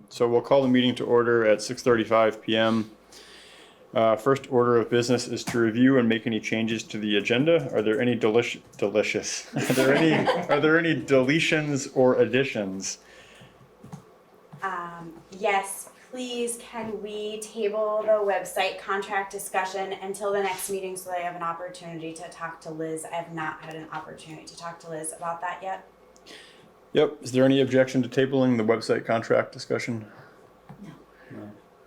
So we'll call the meeting to order at 6:35 p.m. First order of business is to review and make any changes to the agenda. Are there any delicious? Are there any deletions or additions? Yes, please can we table the website contract discussion until the next meeting so that I have an opportunity to talk to Liz. I have not had an opportunity to talk to Liz about that yet. Yep. Is there any objection to tabling the website contract discussion? No.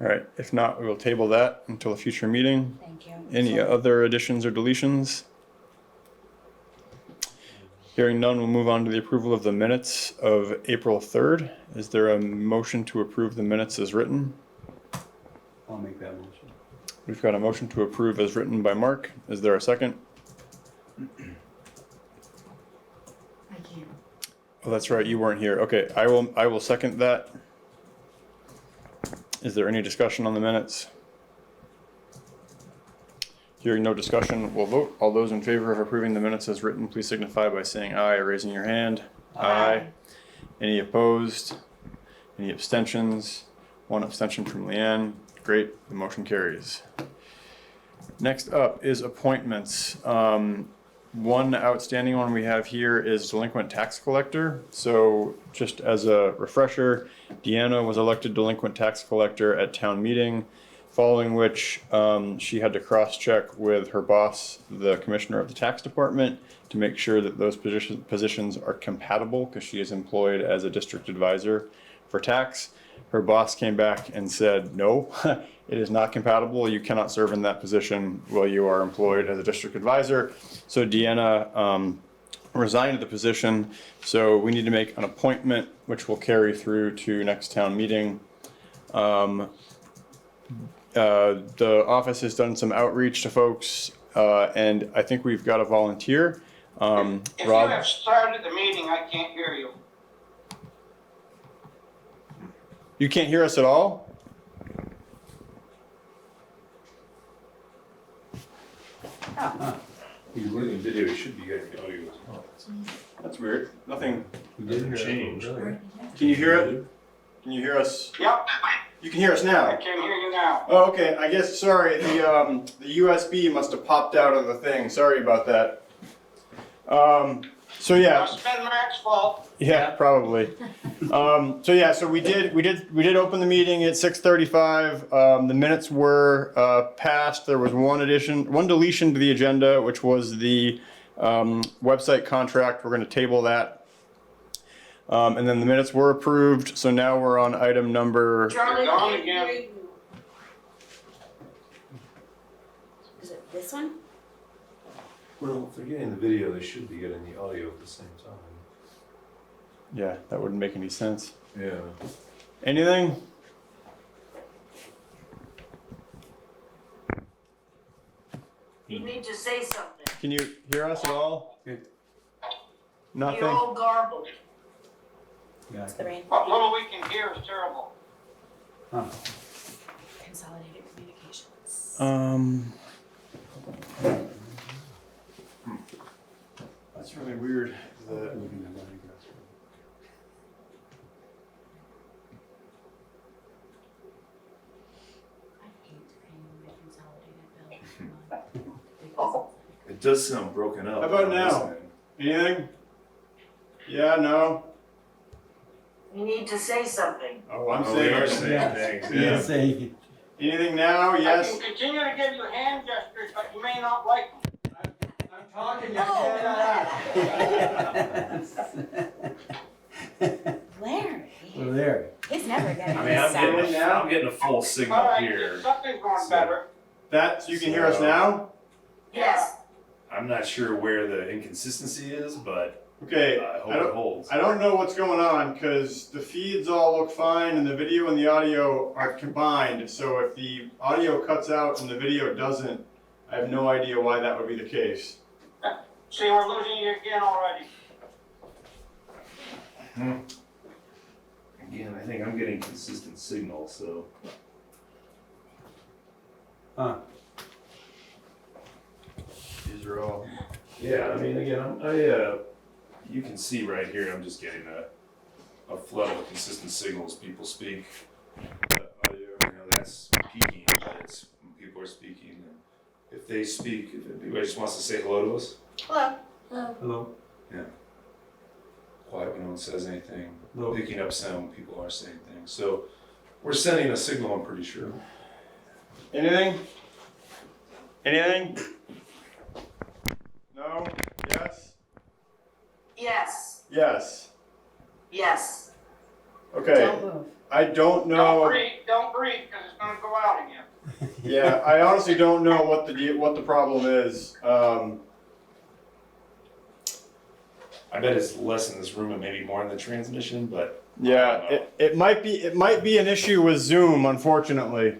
All right. If not, we will table that until a future meeting. Thank you. Any other additions or deletions? Hearing none, we'll move on to the approval of the minutes of April 3rd. Is there a motion to approve the minutes as written? I'll make that motion. We've got a motion to approve as written by Mark. Is there a second? I can't. Oh, that's right, you weren't here. Okay, I will second that. Is there any discussion on the minutes? Hearing no discussion, we'll vote. All those in favor of approving the minutes as written, please signify by saying aye or raising your hand. Aye. Any opposed? Any abstentions? One abstention from Leanne. Great, the motion carries. Next up is appointments. One outstanding one we have here is delinquent tax collector. So just as a refresher, Deanna was elected delinquent tax collector at town meeting, following which she had to cross-check with her boss, the commissioner of the tax department, to make sure that those positions are compatible because she is employed as a district advisor for tax. Her boss came back and said, no, it is not compatible. You cannot serve in that position while you are employed as a district advisor. So Deanna resigned the position. So we need to make an appointment, which will carry through to next town meeting. The office has done some outreach to folks, and I think we've got a volunteer. If Rob, you have started the meeting, I can't hear you. you can't hear us at all? You're looking at video, you should be getting the audio as well. That's weird. Nothing. It didn't change. Can you hear it? Can you hear us? Yep, You can hear us I now. can hear you now. Oh, okay. I guess, sorry, the USB must have popped out of the thing. Sorry about that. So yeah. Must have been Mark's fault. Yeah, probably. So we did open the meeting at 6:35. The minutes were passed. There was one deletion to the agenda, which was the website contract. We're going to table that. And then the minutes were approved. So now we're on item number. You're gone again. Is it this one? Well, if they're getting the video, they should be getting the audio at the same time. Yeah, that wouldn't make any sense. Yeah. Anything? You need to say something. Can you hear us at all? Okay. Nothing. You're all garbled. Yeah. It's the rain. What little we can hear is terrible. Huh. Consolidated Communications. That's really weird. Looking at that, I guess. I hate paying my consolidated bill. It does sound broken up. How about now? Anything? Yeah, no? You need to say something. Oh, I'm Oh, we are saying. saying things, Yeah, yeah. say, Anything now? I Yes. can continue to give you hand gestures, but you may not like them. I'm talking. Larry, well, there. he's never getting I mean, this sound. I'm getting a full All signal right, here. something's going So- better. That you can hear us now? Yes. I'm not sure where the inconsistency is, but Okay. I I hope it don't, holds. I don't know what's going on because the feeds all look fine and the video and the audio are combined. So if the audio cuts out and the video doesn't, I have no idea why that would be the case. See, we're losing you again already. Again, I think I'm getting consistent signal, so. Huh. These are all. Yeah, I mean, again, you can see right here, I'm just getting a flood of consistent signals. People speak. The audio, that's peaking, but it's when people are speaking. And if they speak, if anybody just wants to say hello to us, Hello. Hello? quiet when no one says anything. Hello? Picking up sound when people are saying things. So we're sending a signal, I'm pretty sure. Anything? Anything? No? Yes? Yes, Yes. yes. Okay. Don't move. I don't Don't know. breathe, because it's gonna go out again. Yeah, I honestly don't know what the problem is. I bet it's less in this room and maybe more in the transmission, but Yeah, it might be an issue with Zoom, unfortunately.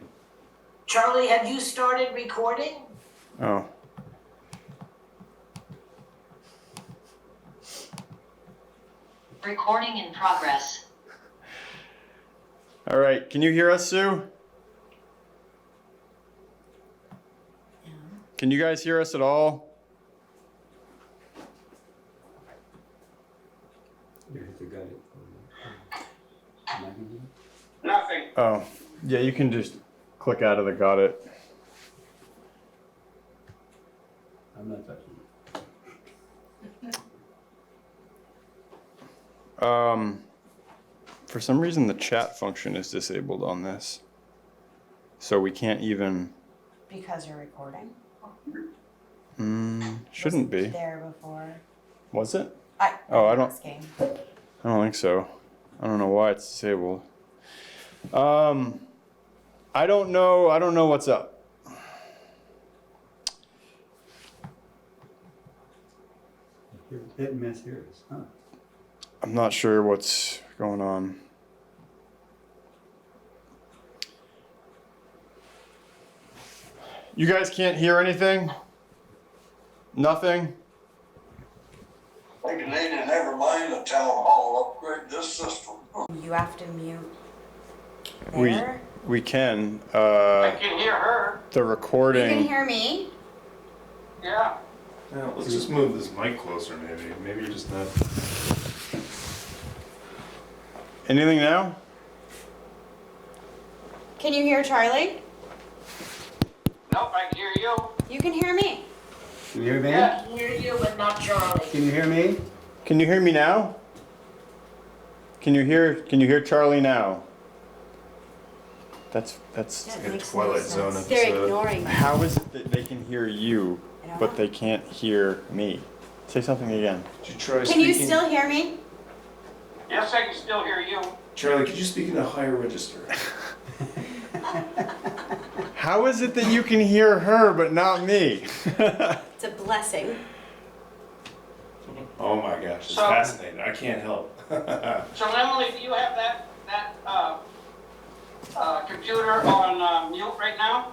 Charlie, have you started recording? Oh. Recording in progress. All right. Can you hear us, Sue? Can you guys hear us at all? You hit the gut. Am I gonna do it? Nothing. Oh, yeah. You can just click out of the got it. I'm not touching it. For some reason the chat function is disabled on this, so we can't even. Because you're recording. Shouldn't be. There before. Was it? I'm Oh, I don't- asking. I don't think so. I don't know why it's disabled. I don't know. I don't know what's up. Hit and miss here is, huh? I'm not sure what's going on. You guys can't hear anything? Nothing? Maybe they didn't ever mind the town hall upgrade this system. You have to mute We there. we can. I can hear her, The You can recording. hear me? yeah. yeah, let's just move this mic closer maybe. Maybe you're just not. Anything now? Can you hear Charlie? Nope, I can hear you. You can hear me. Can you hear me? Yeah. I can hear you, but not Charlie. Can you hear me? Can you hear me now? Can you hear Charlie now? That's That like a makes Twilight no Zone sense. episode. They're ignoring me. how is it that they can hear you, I don't but know. they can't hear me? Say something again. Could you try Can you speaking? still hear me? Yes, I can still hear you. Charlie, could you speak in a higher register? How is it that you can hear her but not me? It's a blessing. Oh my gosh, it's So- fascinating. I can't help. So Emily, do you have that computer on mute right now?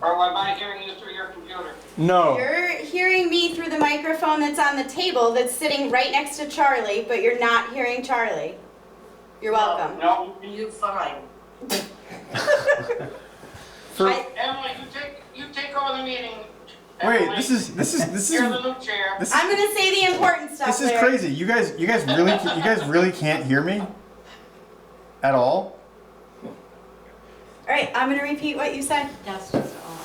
Or am I hearing you through your computer? No. You're hearing me through the microphone that's on the table that's sitting right next to Charlie, but you're not hearing Charlie. You're welcome. No. You fine. Emily, you take over the meeting. Wait, Emily. this is You're the new chair. this is I'm gonna say the important stuff. this is Larry. crazy. You guys really can't hear me at all? All right, I'm gonna repeat what you said. That's just on.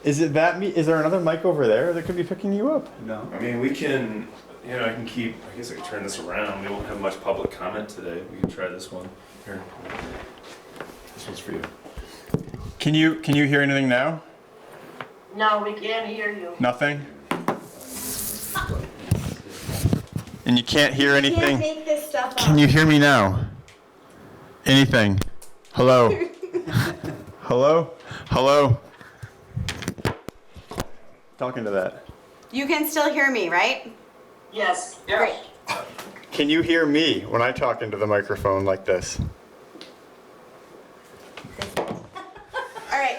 Is it that me? Is there another mic over there that could be picking you up? No. I mean, we can, I can keep, I guess I can turn this around. We won't have much public comment today. We can try this one. Here. This one's for you. Can you hear anything now? No, we can't hear you. Nothing? And you can't hear Can't anything? make this stuff up. Can you hear me now? Anything? Hello? Hello? Hello? Talking to that. You can still hear me, right? Yes. Yes. Can you hear me when I talk into the microphone like this? All right.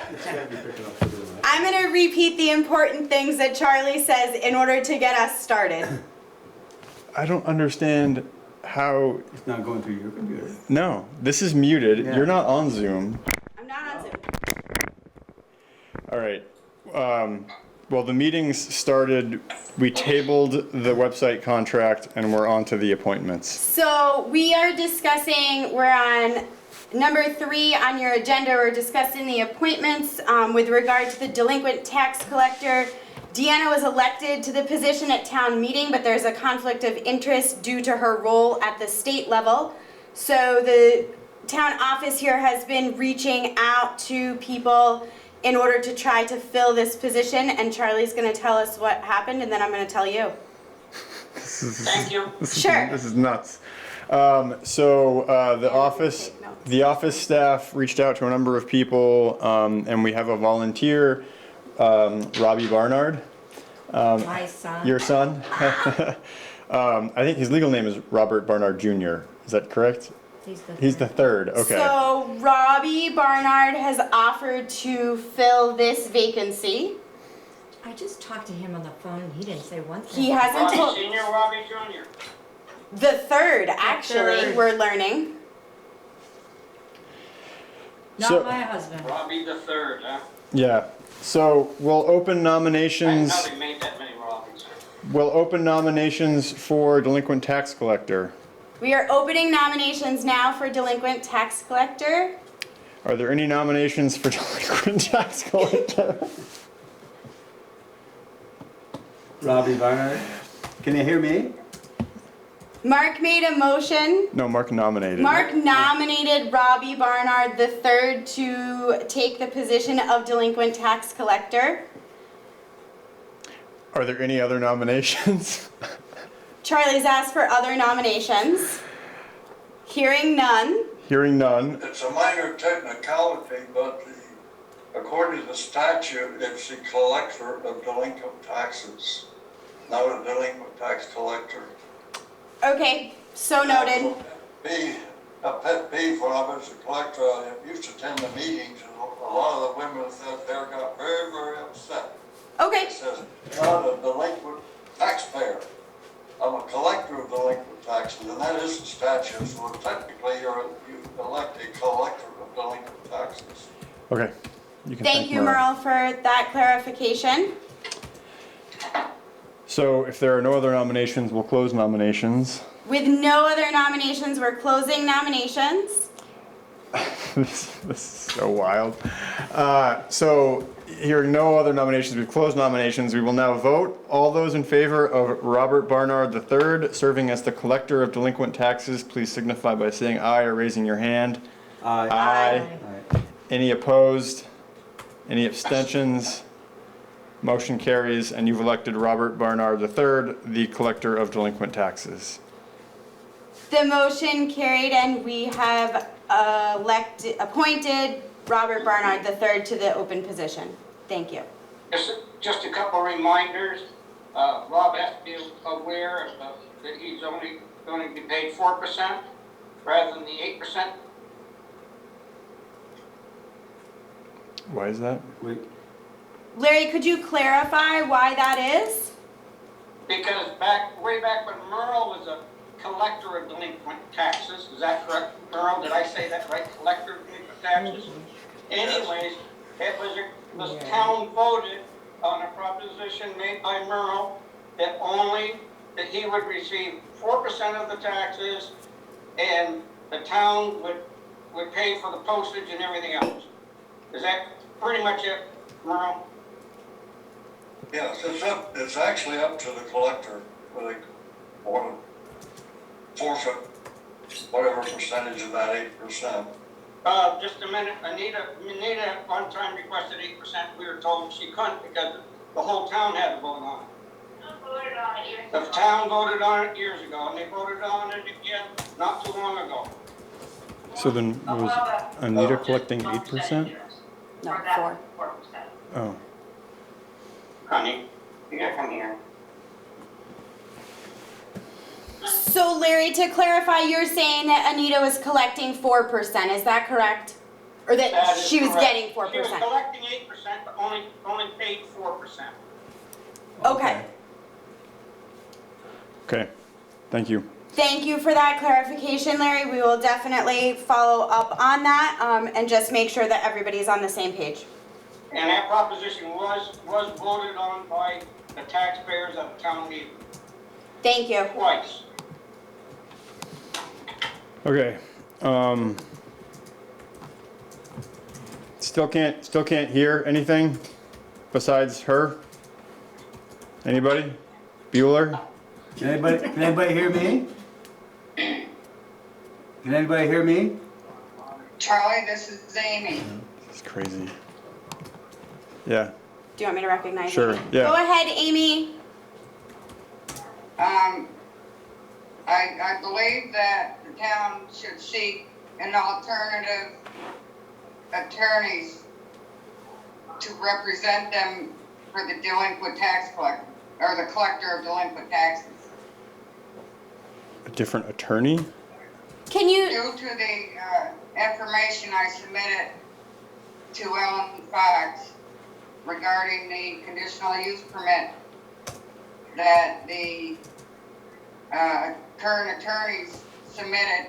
I'm gonna repeat the important things that Charlie says in order to get us started. I don't understand how. It's not going through your computer. No, this is muted. Yeah. You're not on Zoom. I'm not on Zoom. All right. Well, the meetings started, we tabled the website contract and we're on to the appointments. So we are discussing, we're on number 3 on your agenda, we're discussing the appointments with regard to the delinquent tax collector. Deanna was elected to the position at town meeting, but there's a conflict of interest due to her role at the state level. So the town office here has been reaching out to people in order to try to fill this position, and Charlie's gonna tell us what happened, and then I'm gonna tell you. Thank you. Sure. This is nuts. The office staff reached out to a number of people, and we have a volunteer, Robbie Barnard. My son. Your son? I think his legal name is Robert Barnard Jr. Is that correct? He's the third, okay. So Robbie Barnard has offered to fill this vacancy. I just talked to him on the phone and he didn't say one thing. He hasn't Robbie told, Senior, Robbie Junior. the third actually, third. we're learning. Not So- my husband. Robbie the third, huh? Yeah, so we'll open I didn't nominations. know they made that many Robbies. We'll open nominations for delinquent tax collector. We are opening nominations now for delinquent tax collector. Are there any nominations for delinquent tax collector? Robbie Barnard, can you hear me? Mark made a motion. No, Mark nominated. Mark nominated Robbie Barnard III to take the position of delinquent tax collector. Are there any other nominations? Charlie's asked for other nominations. Hearing none. Hearing none. It's a minor technicality, but according to the statute, it's the collector of delinquent taxes, not a delinquent tax collector. Okay, so noted. A pet peeve when I was a collector, I used to attend the meetings, and a lot of the women that there got very, very upset. Okay, It says, not a delinquent taxpayer. I'm a collector of delinquent taxes, and that is the statute, so technically you elect a collector of delinquent taxes. Okay. You can thank you, Merle. Merle, for that clarification. So if there are no other nominations, we'll close nominations. With no other nominations, we're closing nominations. This is so wild. So hearing no other nominations, we've closed nominations. We will now vote. All those in favor of Robert Barnard III serving as the collector of delinquent taxes, please signify by saying aye or raising your hand. Aye. Aye. Aye. Any opposed? Any abstentions? Motion carries, and you've elected Robert Barnard III, the collector of delinquent taxes. The motion carried, and we have appointed Robert Barnard III to the open position. Thank you. Just a couple reminders. Rob has to be aware that he's only going to be paid 4% rather than the 8%. Why is that? Wait, Larry, could you clarify why that is? Because way back when Merle was a collector of delinquent taxes, is that correct, Merle? Did I say that right? Collector of delinquent taxes? Anyways, it was town voted on a proposition made by Merle that he would receive 4% of the taxes and the town would pay for the postage and everything else. Is that pretty much it, Merle? Yes, it's actually up to the collector, whether they want to forfeit whatever percentage of that 8%. Just a minute, Anita at one time requested 8%, we were told she couldn't because the whole town had to vote on it. The town voted on it years ago, and they voted on it again not too long ago. So then was Anita collecting 8%? No, 4. Oh. Honey, you gotta come here. So Larry, to clarify, you're saying that Anita was collecting 4%, is that correct? Or that That is she was correct. getting 4%? She was collecting 8%, but only paid 4%. Okay. Okay. Thank you. Thank you for that clarification, Larry. We will definitely follow up on that and just make sure that everybody's on the same page. And that proposition was voted on by the taxpayers at the town meeting, Thank you. twice. Okay, still can't hear anything besides her? Anybody? Bueller? Can anybody hear me? Can anybody hear me? Charlie, this is Amy. It's crazy. Yeah, Do you want me to recognize sure, Amy? yeah. Go ahead, Amy. I believe that the town should seek an alternative attorneys to represent them for the delinquent tax collector, or the collector of delinquent taxes. A different attorney? Can you, Due to the information I submitted to Ellen Fox regarding the conditional use permit that the current attorneys submitted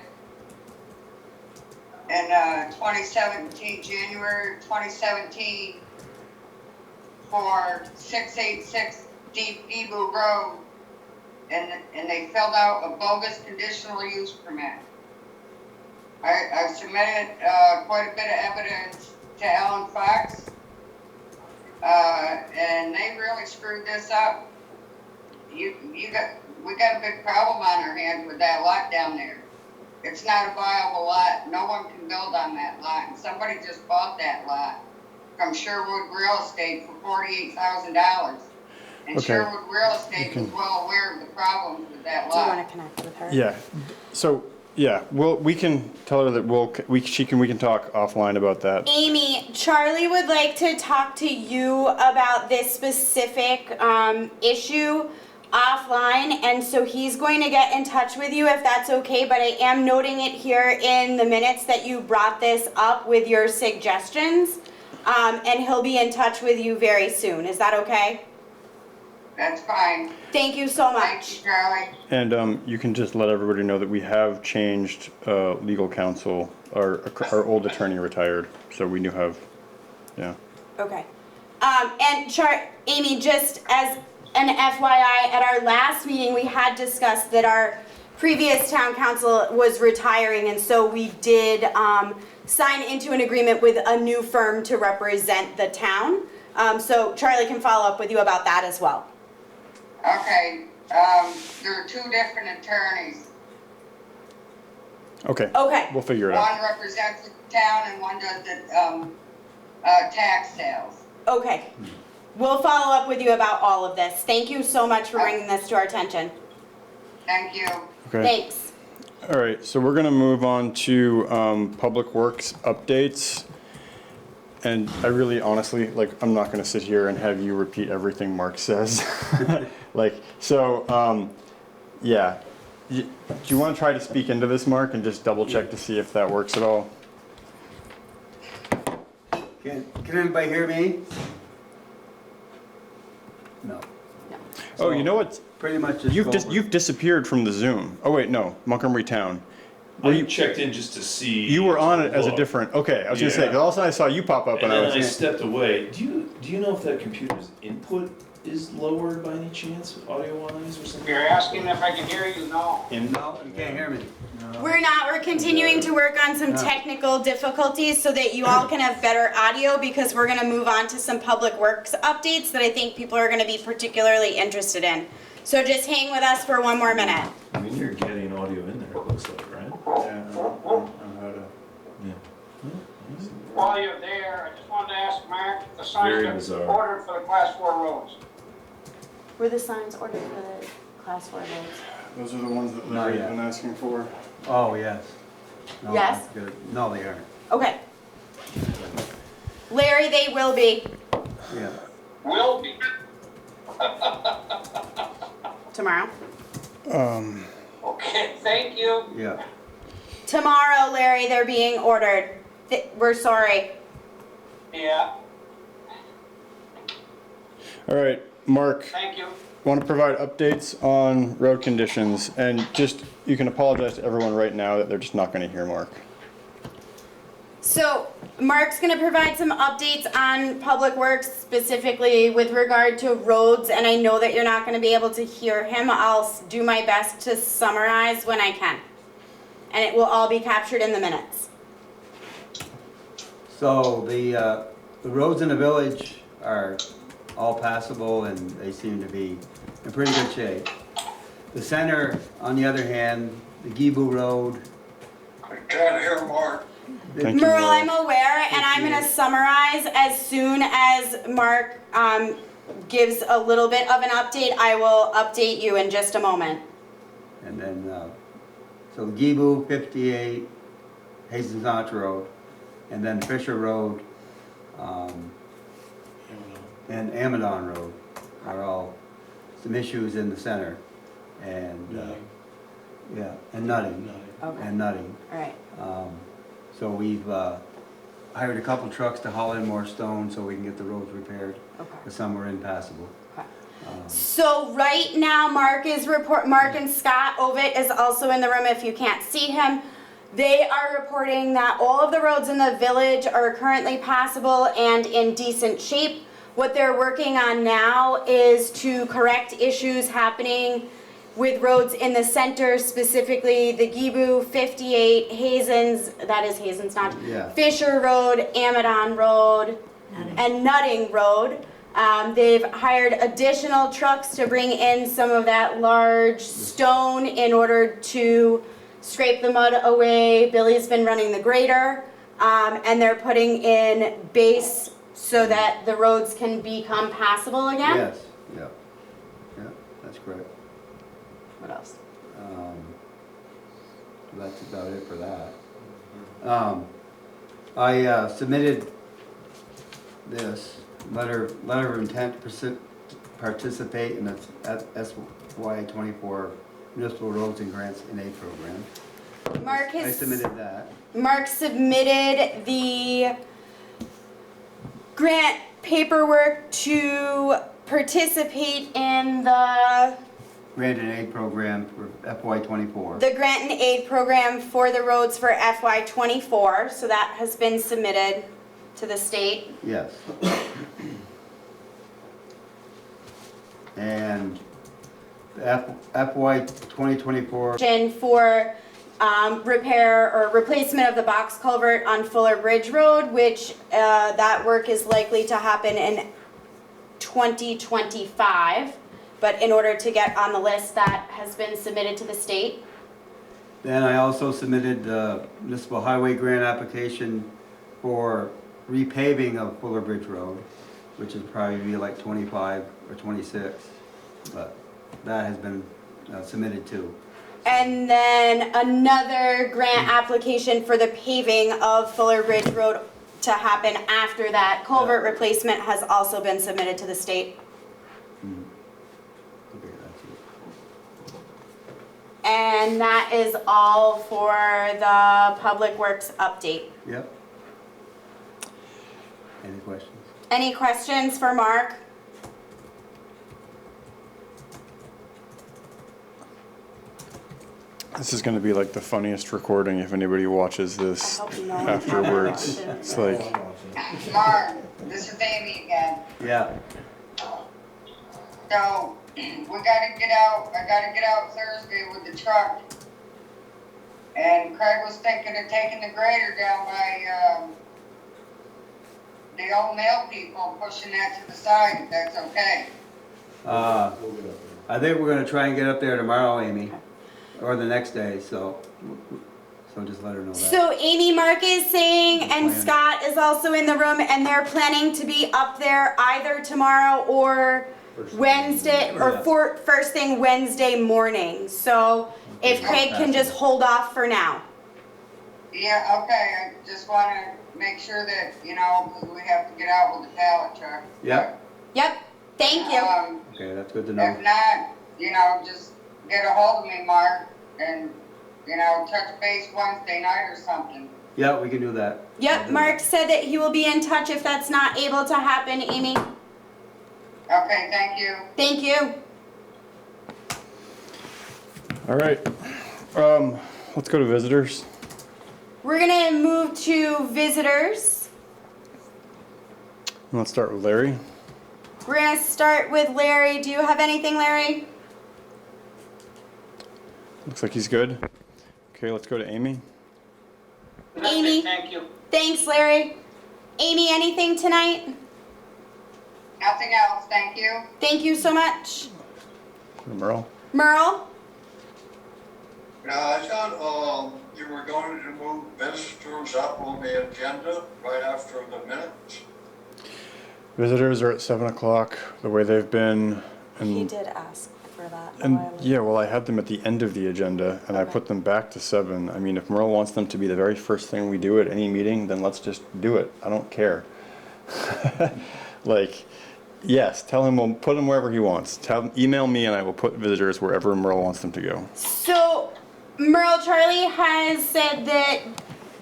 in 2017, January 2017, for 686 Deep Depot Road, and they filled out a bogus conditional use permit. I've submitted quite a bit of evidence to Ellen Fox, and they really screwed this up. We got a big problem on our hands with that lot down there. It's not a viable lot. No one can build on that lot. And somebody just bought that lot from Sherwood Real Estate for $48,000. And Okay. Sherwood Real Estate was well aware of the problems with that do you lot. want to connect with her? Yeah, so, yeah, we can tell her that we can talk offline about that. Amy, Charlie would like to talk to you about this specific issue offline, and so he's going to get in touch with you if that's okay, but I am noting it here in the minutes that you brought this up with your suggestions, and he'll be in touch with you very soon. Is that okay? That's fine. Thank you so Thank much. you, Charlie. And you can just let everybody know that we have changed legal counsel. Our old attorney retired, so we do have, yeah. Okay. And Amy, just as an FYI, at our last meeting, we had discussed that our previous town council was retiring, and so we did sign into an agreement with a new firm to represent the town. So Charlie can follow up with you about that as well. Okay, there are two different attorneys. Okay, Okay. we'll figure it out. One represents the town and one does the tax sales. Okay. We'll follow up with you about all of this. Thank you so much for bringing this to our attention. Thank you. Okay. Thanks. All right, so we're gonna move on to Public Works updates. And I really honestly, like, I'm not gonna sit here and have you repeat everything Mark says. Like, so, yeah. Do you wanna try to speak into this, Mark, and just double check to see if that works at all? Can anybody hear me? No. Oh, you know what? Pretty much just You've disappeared from the Zoom. Oh wait, no, Montgomery Town. I checked in just to see. You were on it as a look. different. Okay, I was gonna say. Yeah. 'Cause all of a sudden I saw you pop up, And and I then I was. stepped away. Do you know if that computer's input is lowered by any chance, audio-wise or something? You're asking if I can hear you? No. No, you can't hear me. We're not. We're continuing to work on some technical difficulties so that you all can have better audio, because we're gonna move on to some public works updates that I think people are gonna be particularly interested in. So just hang with us for one more minute. I mean, you're getting audio in there, it looks like, right? Yeah, I don't know how to. Yeah. While you're there, I just wanted to ask Mark if the Very signs bizarre. are ordered for the class 4 roads. Were the signs ordered for the class 4 roads? Those are the ones that Not Larry's yet. been asking for. Oh, yes. No, Yes? that's good. No, they aren't. Okay. Larry, they will be Yeah. Will be. tomorrow. Okay, thank you. Yeah. Tomorrow, Larry, they're being ordered. We're sorry. Yeah, All right, Mark. thank you. Want to provide updates on road conditions, and just you can apologize to everyone right now that they're just not going to hear Mark. So Mark's gonna provide some updates on Public Works, specifically with regard to roads, and I know that you're not gonna be able to hear him. I'll do my best to summarize when I can. And it will all be captured in the minutes. So the roads in the village are all passable and they seem to be in pretty good shape. The center, on the other hand, the Gibu Road. I can't hear Mark. Thank you, Merle, Laura. I'm aware, and I'm gonna summarize as soon as Mark gives a little bit of an update. I will update you in just a moment. And then, so Gibu, 58, Hastings Notch Road, and then Fisher Road, and Amadon Road are all some issues in the center. And, yeah, and Nutting, Okay. and Nutting. All right. So we've hired a couple trucks to haul in more stone so we can get the roads repaired, Okay. because some were impassable. Okay. So right now, Mark and Scott Ovitt is also in the room if you can't see him. They are reporting that all of the roads in the village are currently passable and in decent shape. What they're working on now is to correct issues happening with roads in the center, specifically the Gibu, 58, Hazen's, that is Hazen's not, Yeah. Fisher Road, Amadon Road, and Nutting Road. They've hired additional trucks to bring in some of that large stone in order to scrape the mud away. Billy's been running the grader, and they're putting in base so that the roads can become passable again. Yes, yeah, yeah, that's correct. What else? That's about it for that. I submitted this letter of intent to participate in the FY24 Municipal Roads and Grants in Aid program. I submitted that. Mark submitted the grant paperwork to participate in the Grant and Aid program for FY24. the grant and aid program for the roads for FY24, so that has been submitted to the state. Yes. And the FY 2024, For repair or replacement of the box culvert on Fuller Bridge Road, which that work is likely to happen in 2025. But in order to get on the list, that has been submitted to the state. then I also submitted the municipal highway grant application for repaving of Fuller Bridge Road, which would probably be like 25 or 26, but that has been submitted too. And then another grant application for the paving of Fuller Bridge Road to happen after that culvert replacement has also been submitted to the state. Okay, that's it. And that is all for the Public Works update. Yep. Any questions? Any questions for Mark? This is gonna be like the funniest recording if anybody watches this I hope you know. afterwards. It's like, Mark, this is Amy again. Yeah. So, I gotta get out Thursday with the truck. And Craig was thinking of taking the grader down by, the old mail people, pushing that to the side, if that's okay. I think we're gonna try and get up there tomorrow, Amy, or the next day, so just let her know that. So Amy, Mark is saying, and Plan. Scott is also in the room, and they're planning to be up there either tomorrow or Wednesday, or first thing Wednesday morning. So if Craig can just hold off for now. Yeah, okay, I just wanna make sure that, you know, 'cause we have to get out with the pallet truck. Yep, Yep, thank you. okay, that's good to If know. not, you know, just get a hold of me, Mark, and, you know, touch base Wednesday night or something. Yeah, we can do that. I'll Yep, do Mark that. said that he will be in touch if that's not able to happen, Amy. Okay, thank you. Thank you. all right, let's go to visitors. We're gonna move to visitors. Let's start with Larry. We're gonna start with Larry. Do you have anything, Larry? Looks like he's good. Okay, let's go to Amy. That's it, Amy? thank you. Thanks, Larry. Amy, anything tonight? Nothing else, thank you. Thank you so much. Go to Merle. Merle? Now, I thought, you were going to move visitors up on the agenda right after the minutes. Visitors are at 7 o'clock, the way they've been. He And, did ask for that a and while ago. yeah, well, I had them at the end of the agenda, and I Okay. put them back to 7. I mean, if Merle wants them to be the very first thing we do at any meeting, then let's just do it. I don't care. Like, yes, tell him we'll put him wherever he wants. Email me and I will put visitors wherever Merle wants them to go. So, Merle, Charlie has said that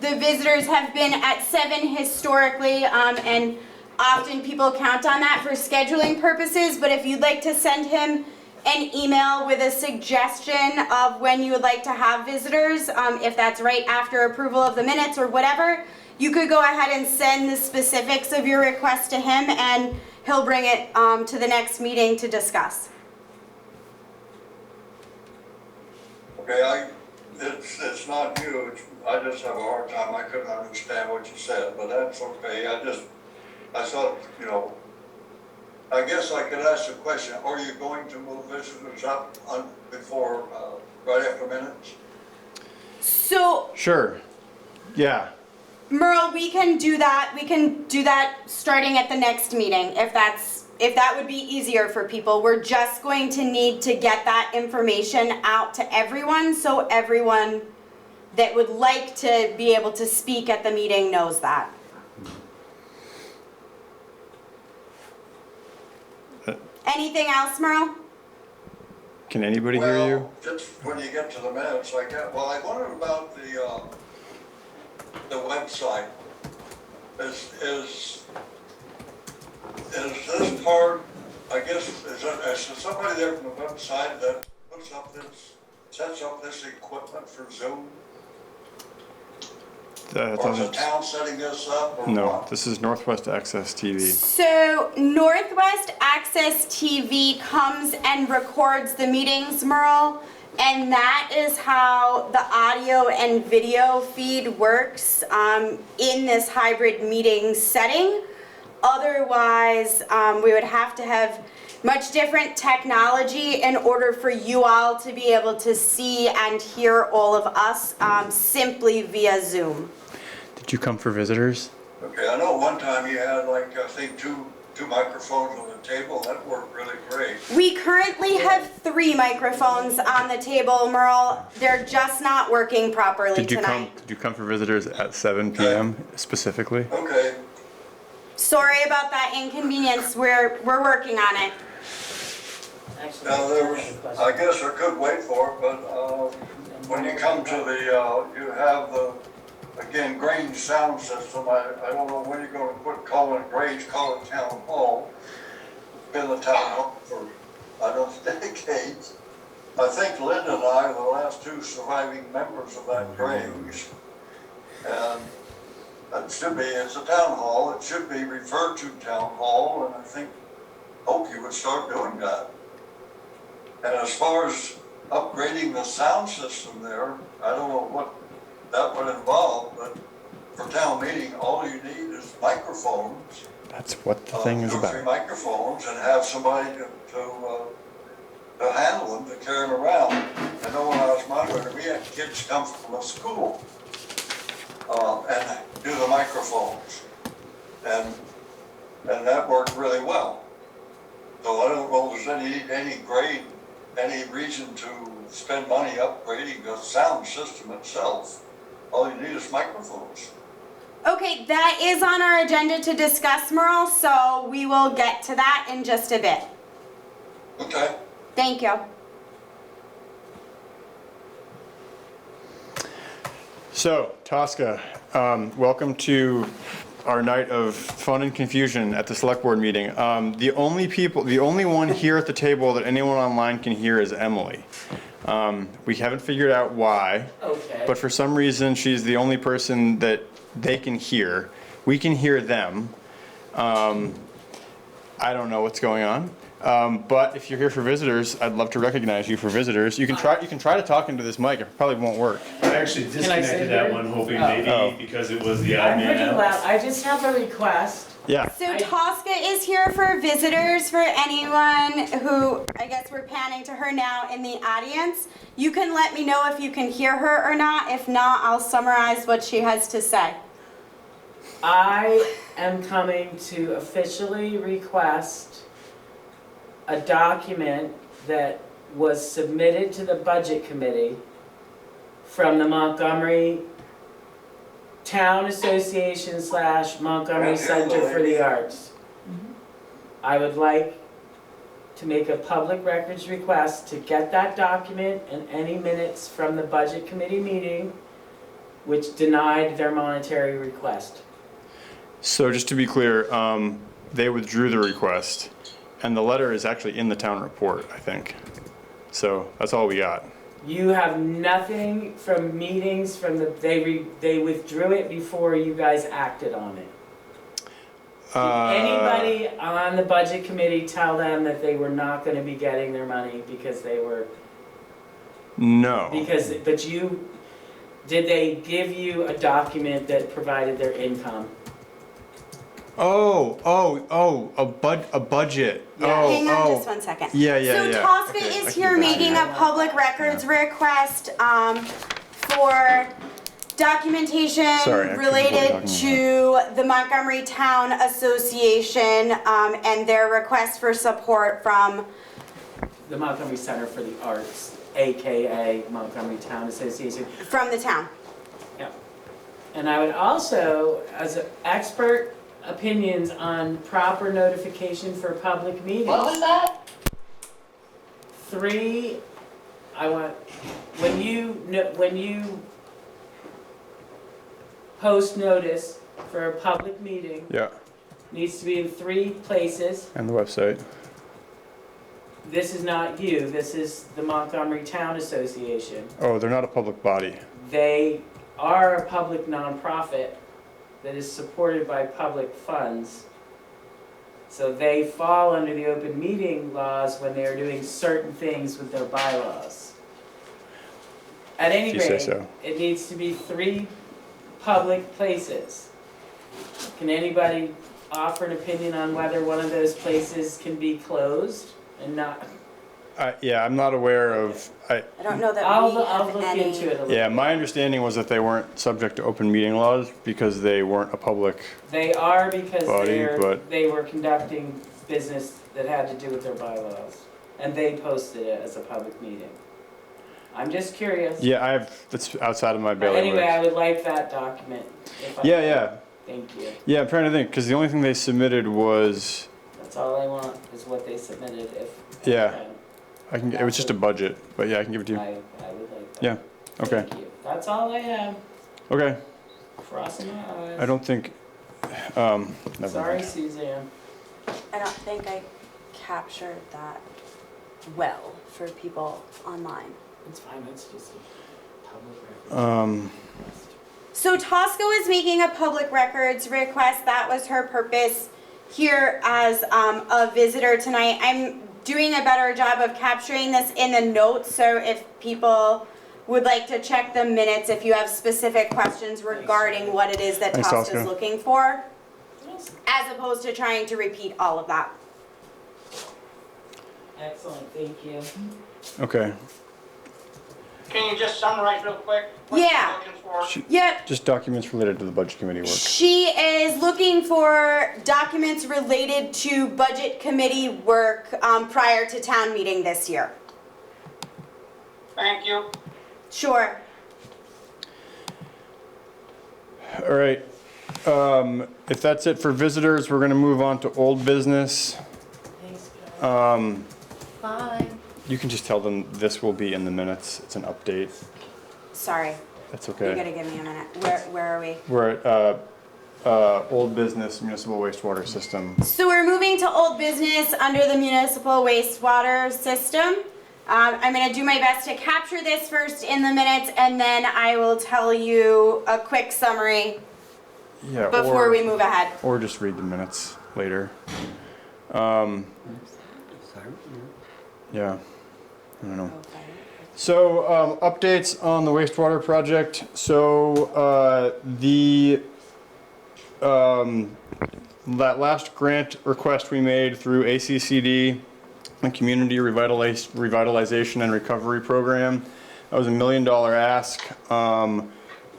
the visitors have been at 7 historically, and often people count on that for scheduling purposes, but if you'd like to send him an email with a suggestion of when you would like to have visitors, if that's right after approval of the minutes or whatever, you could go ahead and send the specifics of your request to him, and he'll bring it to the next meeting to discuss. Okay, it's not you, I just have a hard time, I couldn't understand what you said, but that's okay, I thought, I guess I could ask the question, are you going to move visitors up before, right after minutes? So, Sure. Yeah. Merle, we can do that. We can do that starting at the next meeting if that would be easier for people. We're just going to need to get that information out to everyone so everyone that would like to be able to speak at the meeting knows that. Anything else, Merle? Can anybody hear you? Well, just when you get to the minutes, I wondered about the website. Is this part, I guess, is there somebody there from the website that sets up this equipment for Zoom? Or is the Doesn't, town setting this up or no, what? this is Northwest Access TV. So Northwest Access TV comes and records the meetings, Merle, and that is how the audio and video feed works in this hybrid meeting setting. Otherwise, we would have to have much different technology in order for you all to be able to see and hear all of us simply via Zoom. Did you come for visitors? Okay, I know one time you had I think two microphones on the table, that worked really great. We currently have 3 microphones on the table, Merle. They're just not working properly tonight. Did you come for visitors at 7 p.m. specifically? Okay, Sorry about that inconvenience. We're working on it. now I guess I could wait for it, but when you come to you have again, Grange Sound System. I don't know when you're going to quit calling it Grange, call it Town Hall. Been the Town Hall for, decades. I think Linda and I are the last 2 surviving members of that Grange. And it's a town hall, it should be referred to Town Hall, and I hope you would start doing that. And as far as upgrading the sound system there, I don't know what that would involve, but for town meeting, all you need is microphones. That's what the thing is 2 or 3 about. microphones, and have somebody to handle them, to carry them around. I know when I was moderator, we had kids come from a school and do the microphones, and that worked really well. So I don't know if there's any reason to spend money upgrading the sound system itself. All you need is microphones. Okay, that is on our agenda to discuss, Merle, so we will get to that in just a bit. Okay. Thank you. So, Tosca, welcome to our night of fun and confusion at the select board meeting. The only one here at the table that anyone online can hear is Emily. We haven't figured out why, Okay. but for some reason, she's the only person that they can hear. We can hear them. I don't know what's going on. But if you're here for visitors, I'd love to recognize you for visitors. You can try to talk into this mic. It probably won't work. I actually Can I say disconnected that here? one, hoping Oh. maybe Oh. because it was the I'm odd pretty man out. loud. I just have a request. Yeah. So Tosca is here for visitors, for anyone who, I guess we're panning to her now in the audience. You can let me know if you can hear her or not. If not, I'll summarize what she has to say. I am coming to officially request a document that was submitted to the Budget Committee from the Montgomery Town Association / Montgomery Center for the Arts. I would like to make a public records request to get that document and any minutes from the Budget Committee meeting which denied their monetary request. So just to be clear, they withdrew the request, and the letter is actually in the town report, I think. So that's all we got. You have nothing from meetings from the, they withdrew it before you guys acted on it. Did anybody on the Budget Committee tell them that they were not gonna be getting their money because they were, No. but you, did they give you a document that provided their income? A budget. Yeah. Hang on just one second. Yeah. So Tosca Okay, I is can here get back to making you. a public records request for documentation Sorry, I couldn't related talking to the Montgomery Town Association and their request for support from The Montgomery Center for the Arts, AKA Montgomery Town Association. the town. Yeah. And I would also, as an expert opinions on proper notification for public meetings. What was that? 3, I want, when you post notice for a public meeting, Yeah, needs to be in 3 places. and the website. This is not you, this is the Montgomery Town Association. Oh, they're not a public body. They are a public nonprofit that is supported by public funds. So they fall under the open meeting laws when they are doing certain things with their bylaws. At any If you say rate, so. it needs to be 3 public places. Can anybody offer an opinion on whether one of those places can be closed and not? Yeah, I'm not aware of. I don't know that I'll we look have into any. it a little. Yeah, my understanding was that they weren't subject to open meeting laws because they weren't a public. They are because Body, but- they were conducting business that had to do with their bylaws. And they posted it as a public meeting. I'm just curious. Yeah, that's outside of my But bailiwick. anyway, I would like that document. If I Yeah, could. yeah. Thank you. Yeah, I'm trying to think, because the only thing they submitted was, That's all I want, is what they submitted if. Yeah. it was just a budget, but yeah, I can give it to you. I would like that. Yeah, okay, Thank you. That's all I have. okay. Crossing my eyes. I don't think, never Sorry, mind. Suzanne. I don't think I captured that well for people online. It's fine, it's just a public record. So Tosca was making a public records request. That was her purpose here as a visitor tonight. I'm doing a better job of capturing this in the notes, so if people would like to check the minutes, if you have specific questions regarding what it is that Thanks, Tosca's Tosca. looking for, Yes. as opposed to trying to repeat all of that. Excellent, thank you. Okay, Can you just summarize real quick? what you're Yeah. looking for? Yep. just documents related to the budget committee work. She is looking for documents related to budget committee work prior to town meeting this year. Thank you. Sure. All right, if that's it for visitors, we're gonna move on to old business. Thanks, guys. Bye. You can just tell them this will be in the minutes, it's an update, Sorry. that's You okay. gotta give me a minute. Where are we? We're at, old business municipal wastewater system. So we're moving to old business under the municipal wastewater system. I'm gonna do my best to capture this first in the minutes, and then I will tell you a quick summary Yeah, before we move ahead. or just read the minutes later. Sorry. Yeah, I don't know. So, updates on the wastewater project. So, that last grant request we made through ACCD, the Community Revitalization and Recovery Program, that was $1 million ask.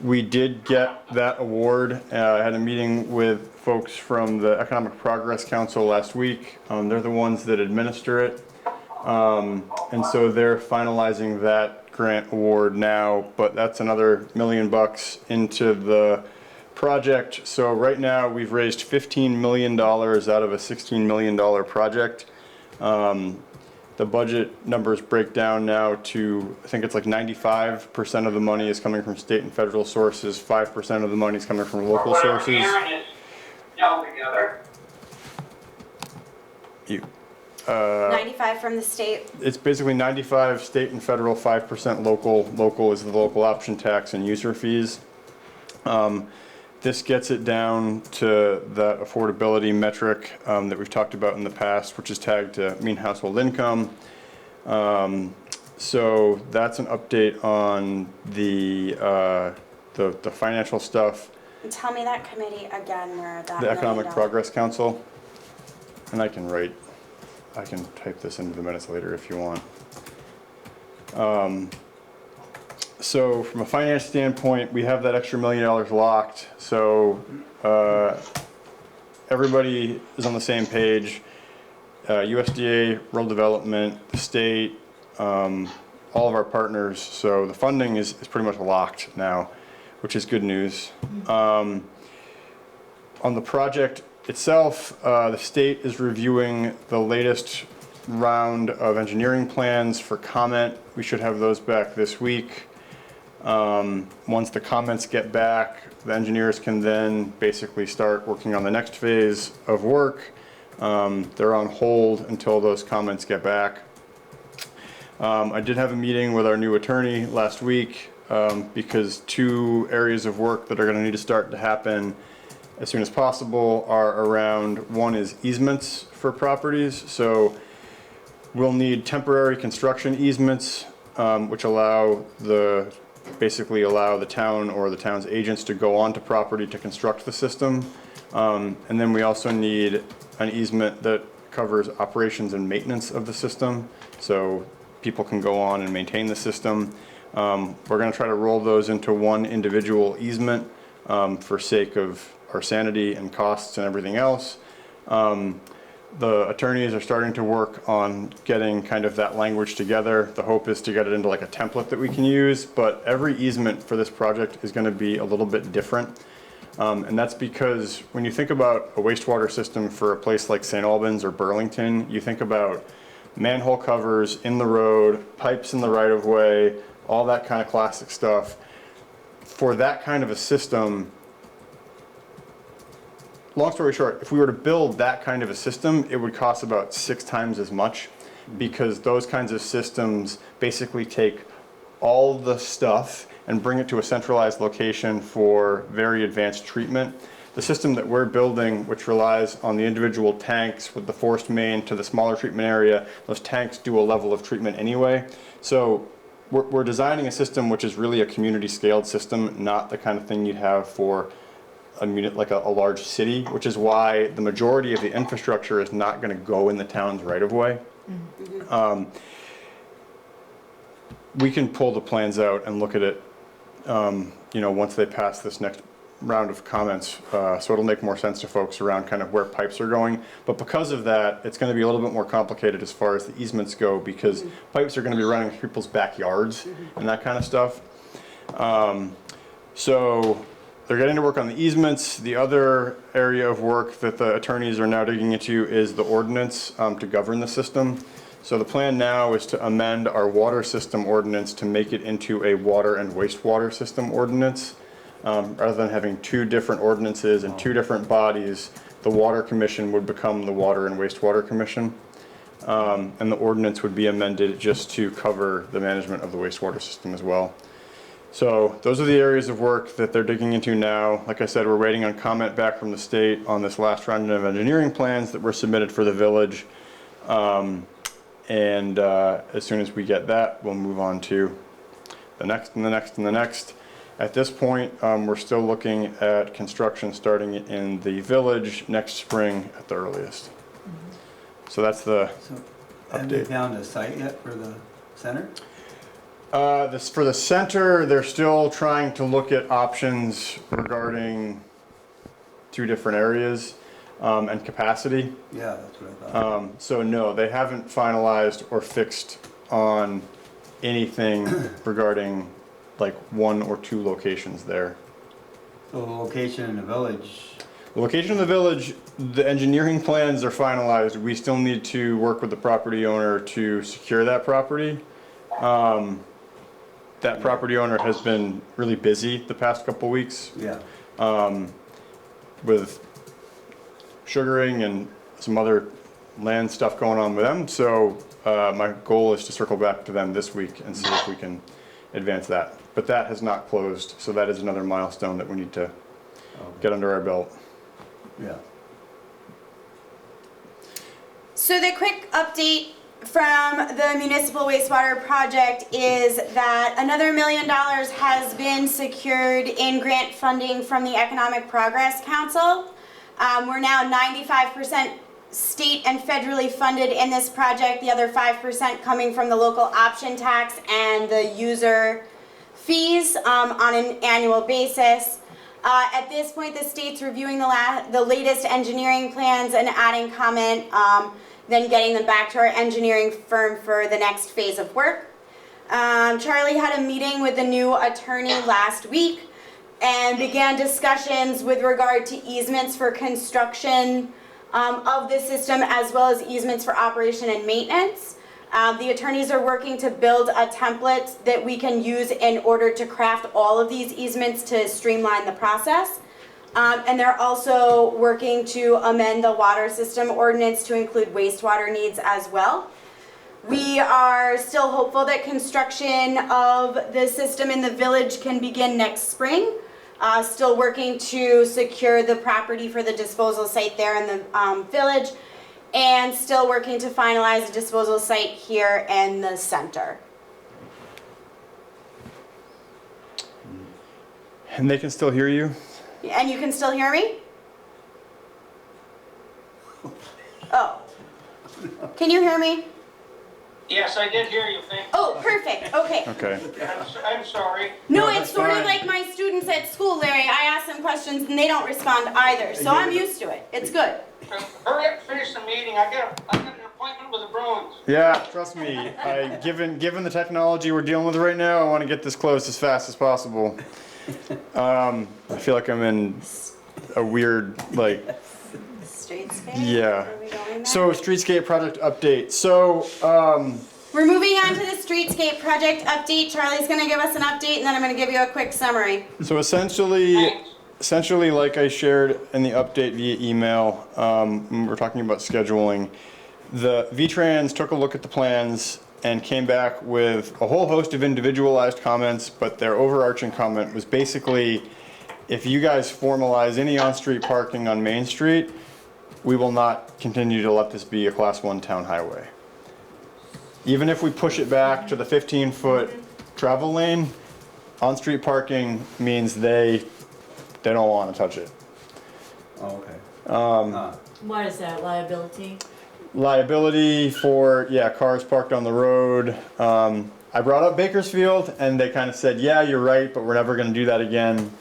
We did get that award. I had a meeting with folks from the Economic Progress Council last week. They're the ones that administer it. And so they're finalizing that grant award now, but that's another $1 million into the project. So right now we've raised $15 million out of a $16 million project. The budget numbers break down now to, I think it's like 95% of the money is coming from state and federal sources, 5% of the money is coming from local What I'm sources. hearing is, yell together. 95 from the state. It's basically 95 state and federal, 5% local. Local is the local option tax and user fees. This gets it down to that affordability metric that we've talked about in the past, which is tagged to mean household income. So that's an update on the financial stuff. Tell me that committee again where that The Economic $1 million. Progress Council, and I can type this into the minutes later if you want. So from a finance standpoint, we have that extra $1 million locked. So everybody is on the same page. USDA, rural development, the state, all of our partners. So the funding is pretty much locked now, which is good news. On the project itself, the state is reviewing the latest round of engineering plans for comment. We should have those back this week. Once the comments get back, the engineers can then basically start working on the next phase of work. They're on hold until those comments get back. I did have a meeting with our new attorney last week because 2 areas of work that are going to need to start to happen as soon as possible are around, one is easements for properties. So we'll need temporary construction easements, which basically allow the town or the town's agents to go onto property to construct the system. And then we also need an easement that covers operations and maintenance of the system, so people can go on and maintain the system. We're going to try to roll those into one individual easement for sake of our sanity and costs and everything else. The attorneys are starting to work on getting kind of that language together. The hope is to get it into like a template that we can use, but every easement for this project is going to be a little bit different. And that's because when you think about a wastewater system for a place like St. Albans or Burlington, you think about manhole covers in the road, pipes in the right of way, all that kind of classic stuff. For that kind of a system, long story short, if we were to build that kind of a system, it would cost about 6 times as much, because those kinds of systems basically take all the stuff and bring it to a centralized location for very advanced treatment. The system that we're building, which relies on the individual tanks with the forced main to the smaller treatment area, those tanks do a level of treatment anyway. So we're designing a system which is really a community scaled system, not the kind of thing you'd have for a large city, which is why the majority of the infrastructure is not going to go in the town's right of way. We can pull the plans out and look at it, once they pass this next round of comments, so it'll make more sense to folks around kind of where pipes are going. But because of that, it's going to be a little bit more complicated as far as the easements go, because pipes are going to be running through people's backyards and that kind of stuff. So they're getting to work on the easements. The other area of work that the attorneys are now digging into is the ordinance to govern the system. So the plan now is to amend our water system ordinance to make it into a water and wastewater system ordinance. Rather than having 2 different ordinances and 2 different bodies, the Water Commission would become the Water and Wastewater Commission. And the ordinance would be amended just to cover the management of the wastewater system as well. So those are the areas of work that they're digging into now. Like I said, we're waiting on comment back from the state on this last round of engineering plans that were submitted for the village. As soon as we get that, we'll move on to the next and the next and the next. At this point, we're still looking at construction starting in the village next spring at the earliest. So that's the So, have they update. found a site yet for the center? For the center, they're still trying to look at options regarding 2 different areas and capacity. Yeah, that's what I thought. So no, they haven't finalized or fixed on anything regarding like 1 or 2 locations there. So the location in the village, The location of the village, the engineering plans are finalized. We still need to work with the property owner to secure that property. That property owner has been really busy the past couple weeks yeah. with sugaring and some other land stuff going on with them. So my goal is to circle back to them this week and see if we can advance that. But that has not closed, so that is another milestone that we need to get under our belt. Yeah. So the quick update from the municipal wastewater project is that another $1 million has been secured in grant funding from the Economic Progress Council. We're now 95% state and federally funded in this project, the other 5% coming from the local option tax and the user fees on an annual basis. At this point, the state's reviewing the latest engineering plans and adding comment, then getting them back to our engineering firm for the next phase of work. Charlie had a meeting with the new attorney last week and began discussions with regard to easements for construction of the system as well as easements for operation and maintenance. The attorneys are working to build a template that we can use in order to craft all of these easements to streamline the process. And they're also working to amend the water system ordinance to include wastewater needs as well. We are still hopeful that construction of the system in the village can begin next spring. Still working to secure the property for the disposal site there in the village, and still working to finalize a disposal site here in the center. And they can still hear you? And you can still hear me? Oh. Can you hear me? Yes, I did hear you, thank you. Oh, perfect, okay. Okay. I'm sorry. No, No, it's that's sort of fine. like my students at school, Larry. I ask them questions and they don't respond either, so I'm used to it. It's good. Hurry up, finish the meeting, I got an appointment with the Bruins. Yeah, trust me. Given the technology we're dealing with right now, I want to get this closed as fast as possible. I feel like I'm in a weird, like, Streetscape? yeah. Are we going there? So, streetscape project update. So, We're moving on to the streetscape project update. Charlie's gonna give us an update and then I'm gonna give you a quick summary. so essentially, like I shared in the update via email, when we're talking about scheduling, the V-Trans took a look at the plans and came back with a whole host of individualized comments, but their overarching comment was basically, if you guys formalize any on-street parking on Main Street, we will not continue to let this be a Class 1 town highway. Even if we push it back to the 15-foot travel lane, on-street parking means they don't want to touch it. Oh, okay. What is that, liability? Liability for, yeah, cars parked on the road. I brought up Bakersfield and they kind of said, yeah, you're right, but we're never going to do that again.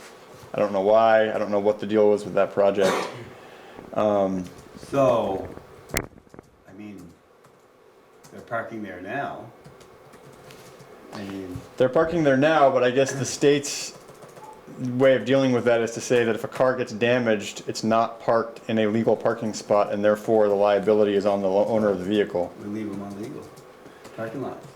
I don't know why. I don't know what the deal was with that project. So, I mean, they're parking there now. I mean, They're parking there now, but I guess the state's way of dealing with that is to say that if a car gets damaged, it's not parked in a legal parking spot and therefore the liability is on the owner of the vehicle. we leave them on legal parking lots,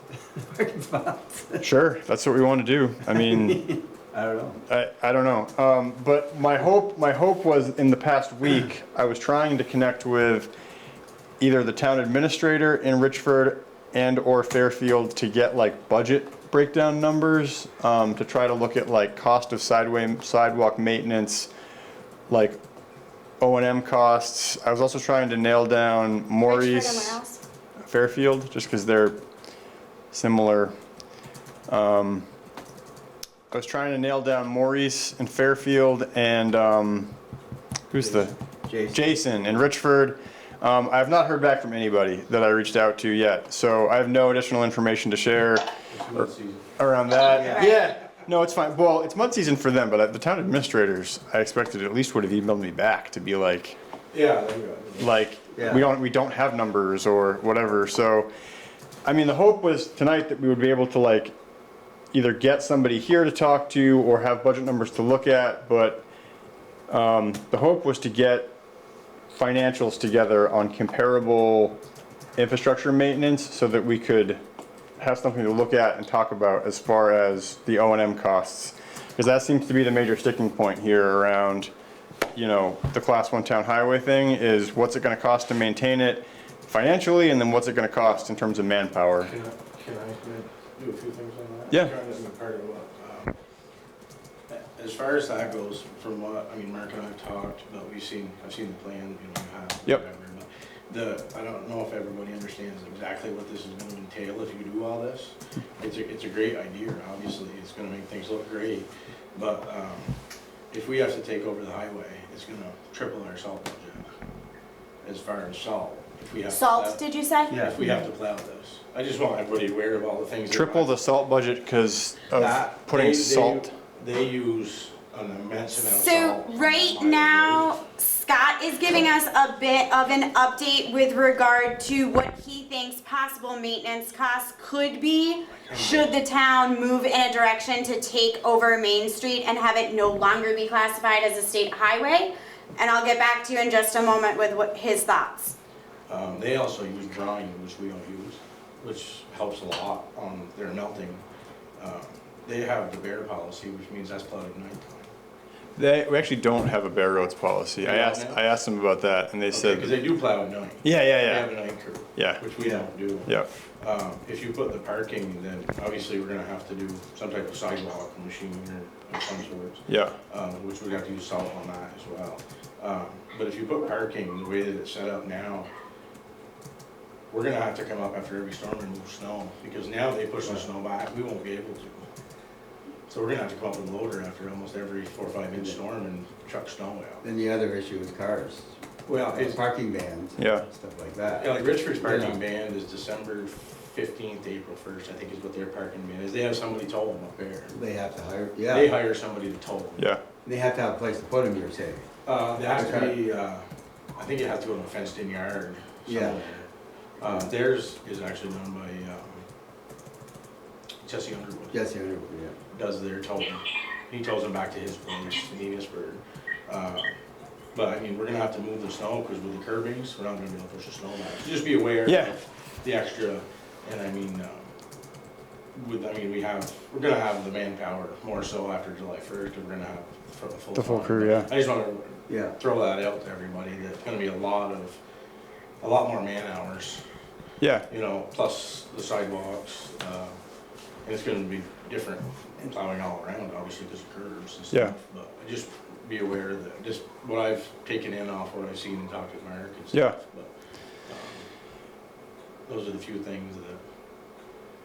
parking spots. Sure, that's what we want to do. I mean, I don't know. I don't know. But my hope was in the past week, I was trying to connect with either the town administrator in Richford and or Fairfield to get like budget breakdown numbers, to try to look at like cost of sidewalk maintenance, like O&M costs. I was also trying to nail down Richford and Maurice, where else? Fairfield, just because they're similar. I was trying to nail down Maurice and Fairfield and who's the Jason in Richford. I have not heard back from anybody that I reached out to yet, so I have no additional information to share around that. Right. Yeah, no, it's fine. Well, it's mud season for them, but the town administrators, I expected at least would have emailed me back to be like, Yeah, there you go. like, Yeah. we don't have numbers or whatever. So, I mean, the hope was tonight that we would be able to like either get somebody here to talk to or have budget numbers to look at, but the hope was to get financials together on comparable infrastructure maintenance so that we could have something to look at and talk about as far as the O&M costs. Because that seems to be the major sticking point here around, you know, the Class 1 town highway thing is what's it gonna cost to maintain it financially, and then what's it gonna cost in terms of manpower. Can I do a few things on that? Yeah. I'm trying to be part of what, as far as that goes, from what, I mean, Mark and I have talked, but I've seen the plan, you know, you have, Yep. whatever. But I don't know if everybody understands exactly what this is gonna entail if you do all this. It's a great idea, obviously, it's gonna make things look great, but, if we have to take over the highway, it's gonna triple our salt budget, as far as salt. If we have to Salt, plow- did you say? Yeah. If we have to plow this. I just want everybody aware of all the things. that- Triple the salt budget because of That- putting they- salt. They use an immense amount of So salt. right now, Scott is giving us a bit of an update with regard to what he thinks possible maintenance costs could be should the town move in a direction to take over Main Street and have it no longer be classified as a state highway. And I'll get back to you in just a moment with what his thoughts. They also use brine, which we don't use, which helps a lot on their melting. They have the bear policy, which means that's plowed at night. We actually don't have a bare roads policy. You I don't asked now? I asked them about that, and they Because said, they do plow at night. yeah, They yeah, have yeah, a night crew. yeah, Which we don't do. yeah, If you put the parking, then obviously we're gonna have to do some type of sidewalk machine or some sorts. yeah, Which we'd have to use salt on that as well. But if you put parking the way that it's set up now, we're gonna have to come up after every storm and move snow, because now they push the snow back, we won't be able to. So we're gonna have to come up with a loader after almost every 4 or 5 inch storm and truck snow out. Then the other issue is cars, Well, it's, parking bans, yeah. stuff like that. yeah, like Richford's parking ban is December 15th, April 1st, I think is what their parking ban is. They have somebody tow them up there. They have to hire, They yeah, hire somebody to tow them. Yeah, they have to have a place to put them, you're saying. They have to be, I think it has to go in a fenced-in yard Yeah. somewhere. Theirs is actually done by Jesse Underwood. Jesse Underwood, yeah. Does their towing. He tows them back to his place in Enosburg. But I mean, we're gonna have to move the snow, because with the curbings, we're not gonna be able to push the snow back. So just be aware Yeah. of the extra, and I mean, we're gonna have the manpower more so after July 1st, because we're gonna have for the full. The full time. crew, yeah. I just wanna Yeah, throw that out to everybody, that it's gonna be a lot more man hours, yeah, you know, plus the sidewalks, and it's gonna be different plowing all around, obviously, because of curbs and Yeah. stuff. But just be aware that, just what I've taken in off what I've seen and talked with Mark and stuff. Yeah. But, those are the few things that,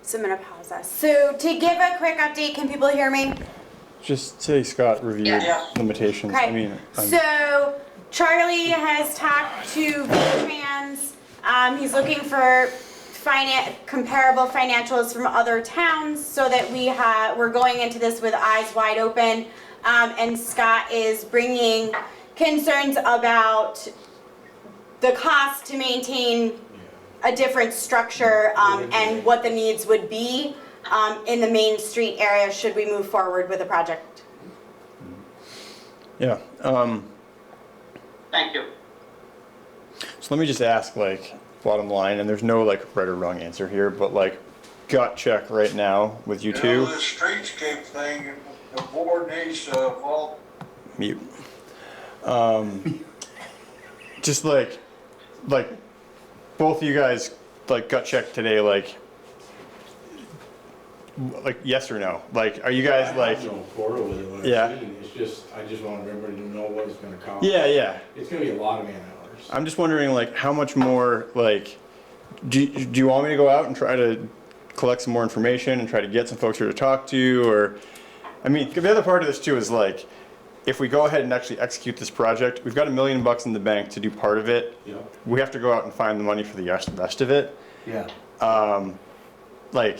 So I'm gonna pause us. So to give a quick update, can people hear me? just say Scott reviewed Yeah. limitations. I Okay. mean, So Charlie has talked to V-Trans. He's looking for comparable financials from other towns so that we're going into this with eyes wide open. And Scott is bringing concerns about the cost to maintain a different structure, and what the needs would be in the Main Street area should we move forward with the project. yeah. Thank you. So let me just ask, like, bottom line, and there's no like right or wrong answer here, but like, gut check right now with you You two. know, this streetscape thing, the board needs to, well, Mute. Just like both of you guys like gut check today, like yes or no? Like, are you guys like? I have no quarrel with it. What Yeah. I've seen. It's just, I just want everybody to know what it's gonna cost. Yeah. It's gonna be a lot of man hours. I'm just wondering, like, how much more, like, do you want me to go out and try to collect some more information and try to get some folks here to talk to, or, I mean, the other part of this too is like, if we go ahead and actually execute this project, we've got $1 million in the bank to do part of it. Yeah. We have to go out and find the money for the rest of it. Yeah. Like,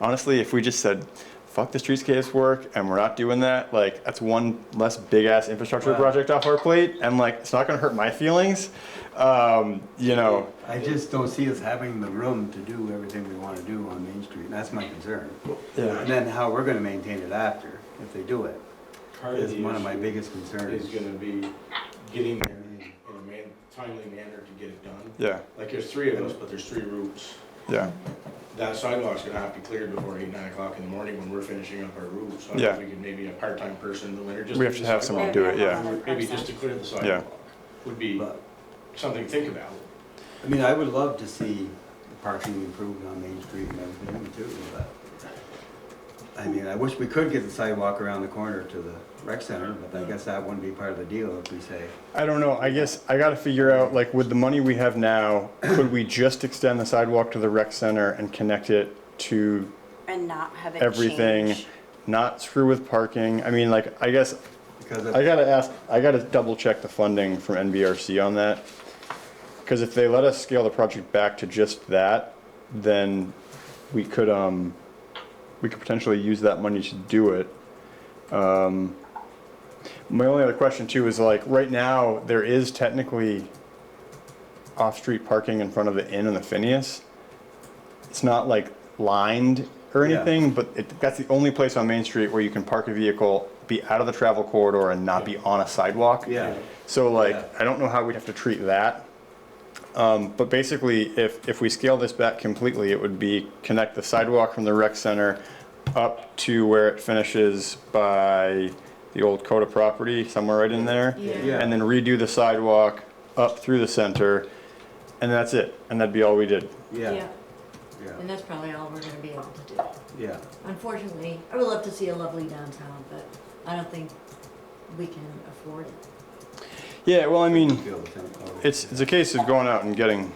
honestly, if we just said, fuck the streetscapes work and we're not doing that, like, that's one less big ass infrastructure project off our plate, and like, it's not gonna hurt my feelings. You know. I just don't see us having the room to do everything we want to do on Main Street, and that's my concern. Yeah. And then how we're gonna maintain it after, if they do it, Part of is the one of my issue biggest concerns. is gonna be getting there in a timely manner to get it done. Yeah, Like, there's 3 of us, but there's 3 routes. yeah, That sidewalk's gonna have to be cleared before 8, 9 o'clock in the morning when we're finishing up our routes. So I don't know if we could maybe a part-time person in the winter just. we have do to the have someone sidewalk. do it, yeah. Maybe just to clear the sidewalk would be But, something to think about. I mean, I would love to see the parking improved on Main Street and everything too, but, I mean, I wish we could get the sidewalk around the corner to the rec center, but I guess that wouldn't be part of the deal if we say, I don't know, I guess I gotta figure out, like, with the money we have now, could we just extend the sidewalk to the rec center and connect it to And not have it everything? change. Not screw with parking, I mean, like, I guess, because I gotta double check the funding from NBRC on that. Cause if they let us scale the project back to just that, then we could potentially use that money to do it. My only other question too is like, right now, there is technically off-street parking in front of the inn and the Phineas. It's not like lined or Yeah. anything, but that's the only place on Main Street where you can park a vehicle, be out of the travel corridor and not be on a sidewalk. yeah, So like, Yeah. I don't know how we'd have to treat that. But basically, if we scale this back completely, it would be connect the sidewalk from the rec center up to where it finishes by the old Coda property, somewhere right in there. Yeah. And then redo the sidewalk up through the center, and that's it. And that'd be all we did. yeah, Yeah, yeah, and that's probably all we're gonna be able to do. yeah. Unfortunately, I would love to see a lovely downtown, but I don't think we can afford it. Yeah, well, I mean, Feel the same. it's a case of going out and getting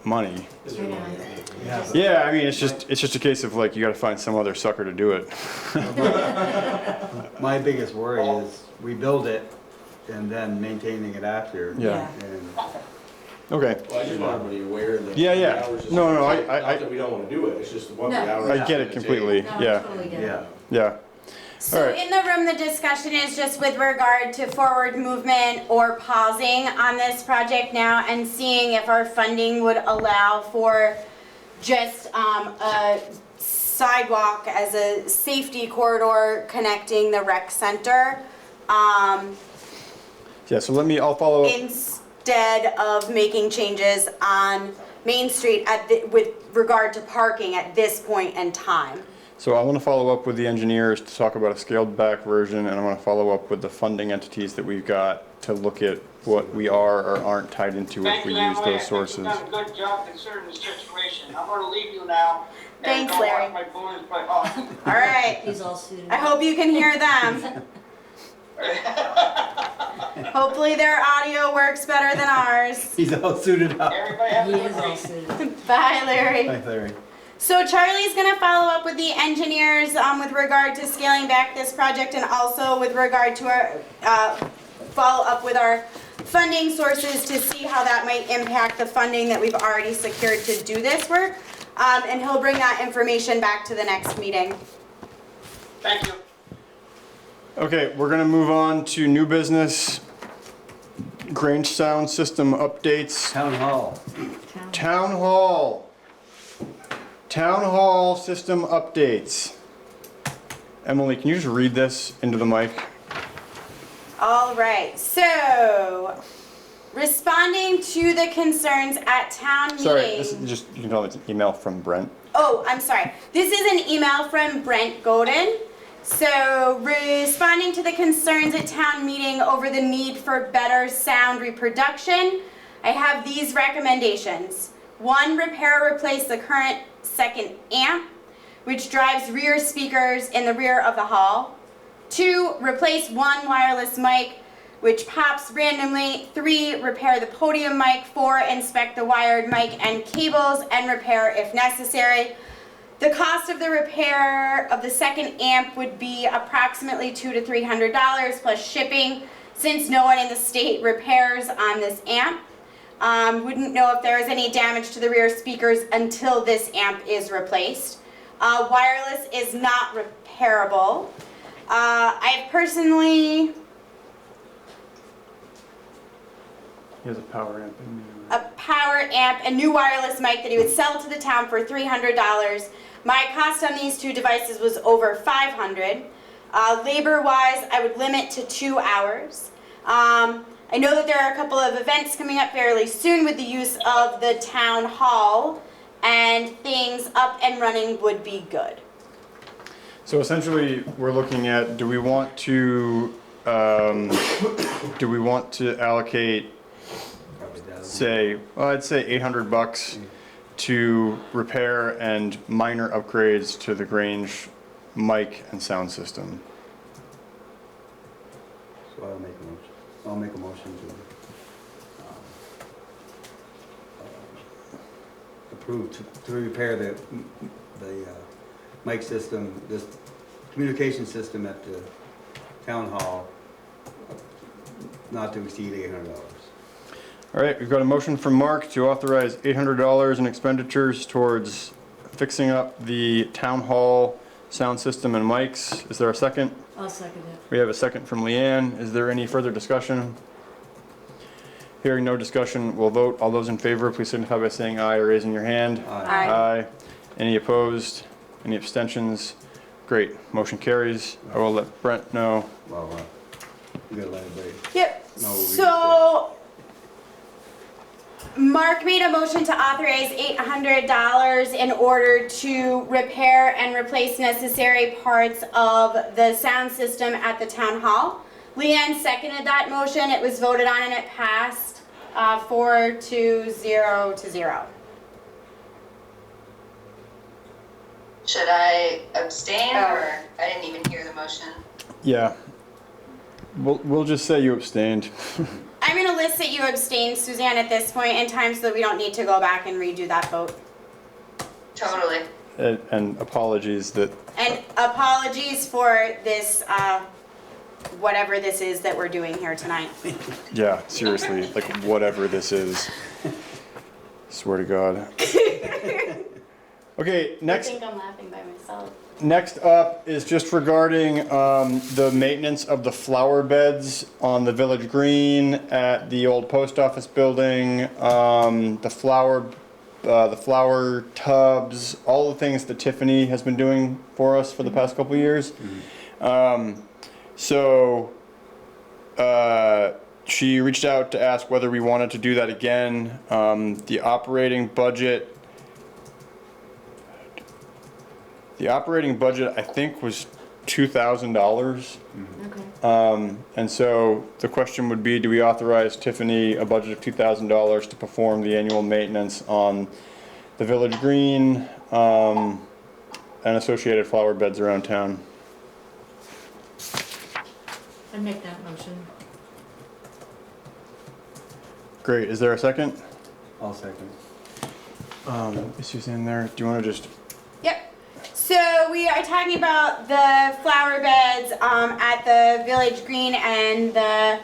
money. Is I there know. money? Yeah, but- Yeah, I mean, it's just a case of like, you gotta find some other sucker to do it. My biggest worry is we build it and then maintaining it after. Yeah. And Okay. Well, I just want everybody aware that. Yeah, yeah. the hours is- No, not I- that we don't wanna do it, it's just what the No. hours. I is get it gonna completely, take. No, I yeah, totally get it. yeah, yeah. So Alright. in the room, the discussion is just with regard to forward movement or pausing on this project now and seeing if our funding would allow for just a sidewalk as a safety corridor connecting the rec center Yeah, so I'll follow up. instead of making changes on Main Street with regard to parking at this point in time. So I want to follow up with the engineers to talk about a scaled back version, and I want to follow up with the funding entities that we've got to look at what we are or aren't tied into if Thank we you, use Emily. I those think sources. you've done a good job considering the situation. I'm gonna leave you now. Thanks, And go Larry. watch my boys play hockey. All right. He's all suited I up. hope you can hear them. Hopefully their audio works better than ours. he's all suited up. Everybody have a He good is all week. suited. Bye, Larry. Hi, Larry. So Charlie's gonna follow up with the engineers with regard to scaling back this project and also with regard to our, follow up with our funding sources to see how that might impact the funding that we've already secured to do this work. And he'll bring that information back to the next meeting. Thank you. Okay, we're gonna move on to new business. Grange sound system updates. Town Hall. Town hall. Town hall system updates. Emily, can you just read this into the mic? All right, so responding to the concerns at town meeting. Sorry, this is just, you can tell me it's an email from Brent. Oh, I'm sorry. This is an email from Brent Godin. So, responding to the concerns at town meeting over the need for better sound reproduction, I have these recommendations. 1, repair or replace the current second amp, which drives rear speakers in the rear of the hall. 2, replace 1 wireless mic, which pops randomly. 3, repair the podium mic. 4, inspect the wired mic and cables and repair if necessary. The cost of the repair of the second amp would be approximately $200 to $300 plus shipping, since no one in the state repairs on this amp. Wouldn't know if there is any damage to the rear speakers until this amp is replaced. Wireless is not repairable. I personally, He has a power amp in a power amp, a new wireless mic that he would sell to the town for $300. My cost on these 2 devices was over $500. Labor-wise, I would limit to 2 hours. I know that there are a couple of events coming up fairly soon with the use of the town hall, and things up and running would be good. So essentially, we're looking at, do we want to allocate, say, well, I'd say $800 to repair and minor upgrades to the Grange mic and sound system? So I'll make a motion to approve to repair the mic system, this communication system at the town hall, not to exceed $800. All right, we've got a motion from Mark to authorize $800 in expenditures towards fixing up the town hall sound system and mics. Is there a second? I'll second it. We have a second from Leanne. Is there any further discussion? Hearing no discussion, we'll vote. All those in favor, please signify by saying aye or raising your hand. Aye. Aye. Any opposed? Any abstentions? Great, motion carries. I will let Brent know. Well, you gotta let everybody. Yep. No, we So, Mark made a motion to authorize $800 in order to repair and replace necessary parts of the sound system at the town hall. Leanne seconded that motion. It was voted on and it passed 4-0 to 0. Should I abstain, Oh. or I didn't even hear the motion? Yeah. We'll just say you abstained. I'm going to list that you abstained, Suzanne, at this point in time so that we don't need to go back and redo that vote. Totally. And apologies that, And apologies for this, whatever this is that we're doing here tonight. yeah, seriously, like whatever this is. Swear to God. Okay, next. I think I'm laughing by myself. Next up is just regarding the maintenance of the flower beds on the village green at the old post office building, the flower tubs, all the things that Tiffany has been doing for us for the past couple of years. She reached out to ask whether we wanted to do that again. The operating budget, I think, was $2,000. Okay. And so the question would be, do we authorize Tiffany a budget of $2,000 to perform the annual maintenance on the village green and associated flower beds around town? I'd make that motion. Great, is there a second? I'll second. Is Suzanne there? Do you want to just... Yep. So we are talking about the flower beds at the village green and the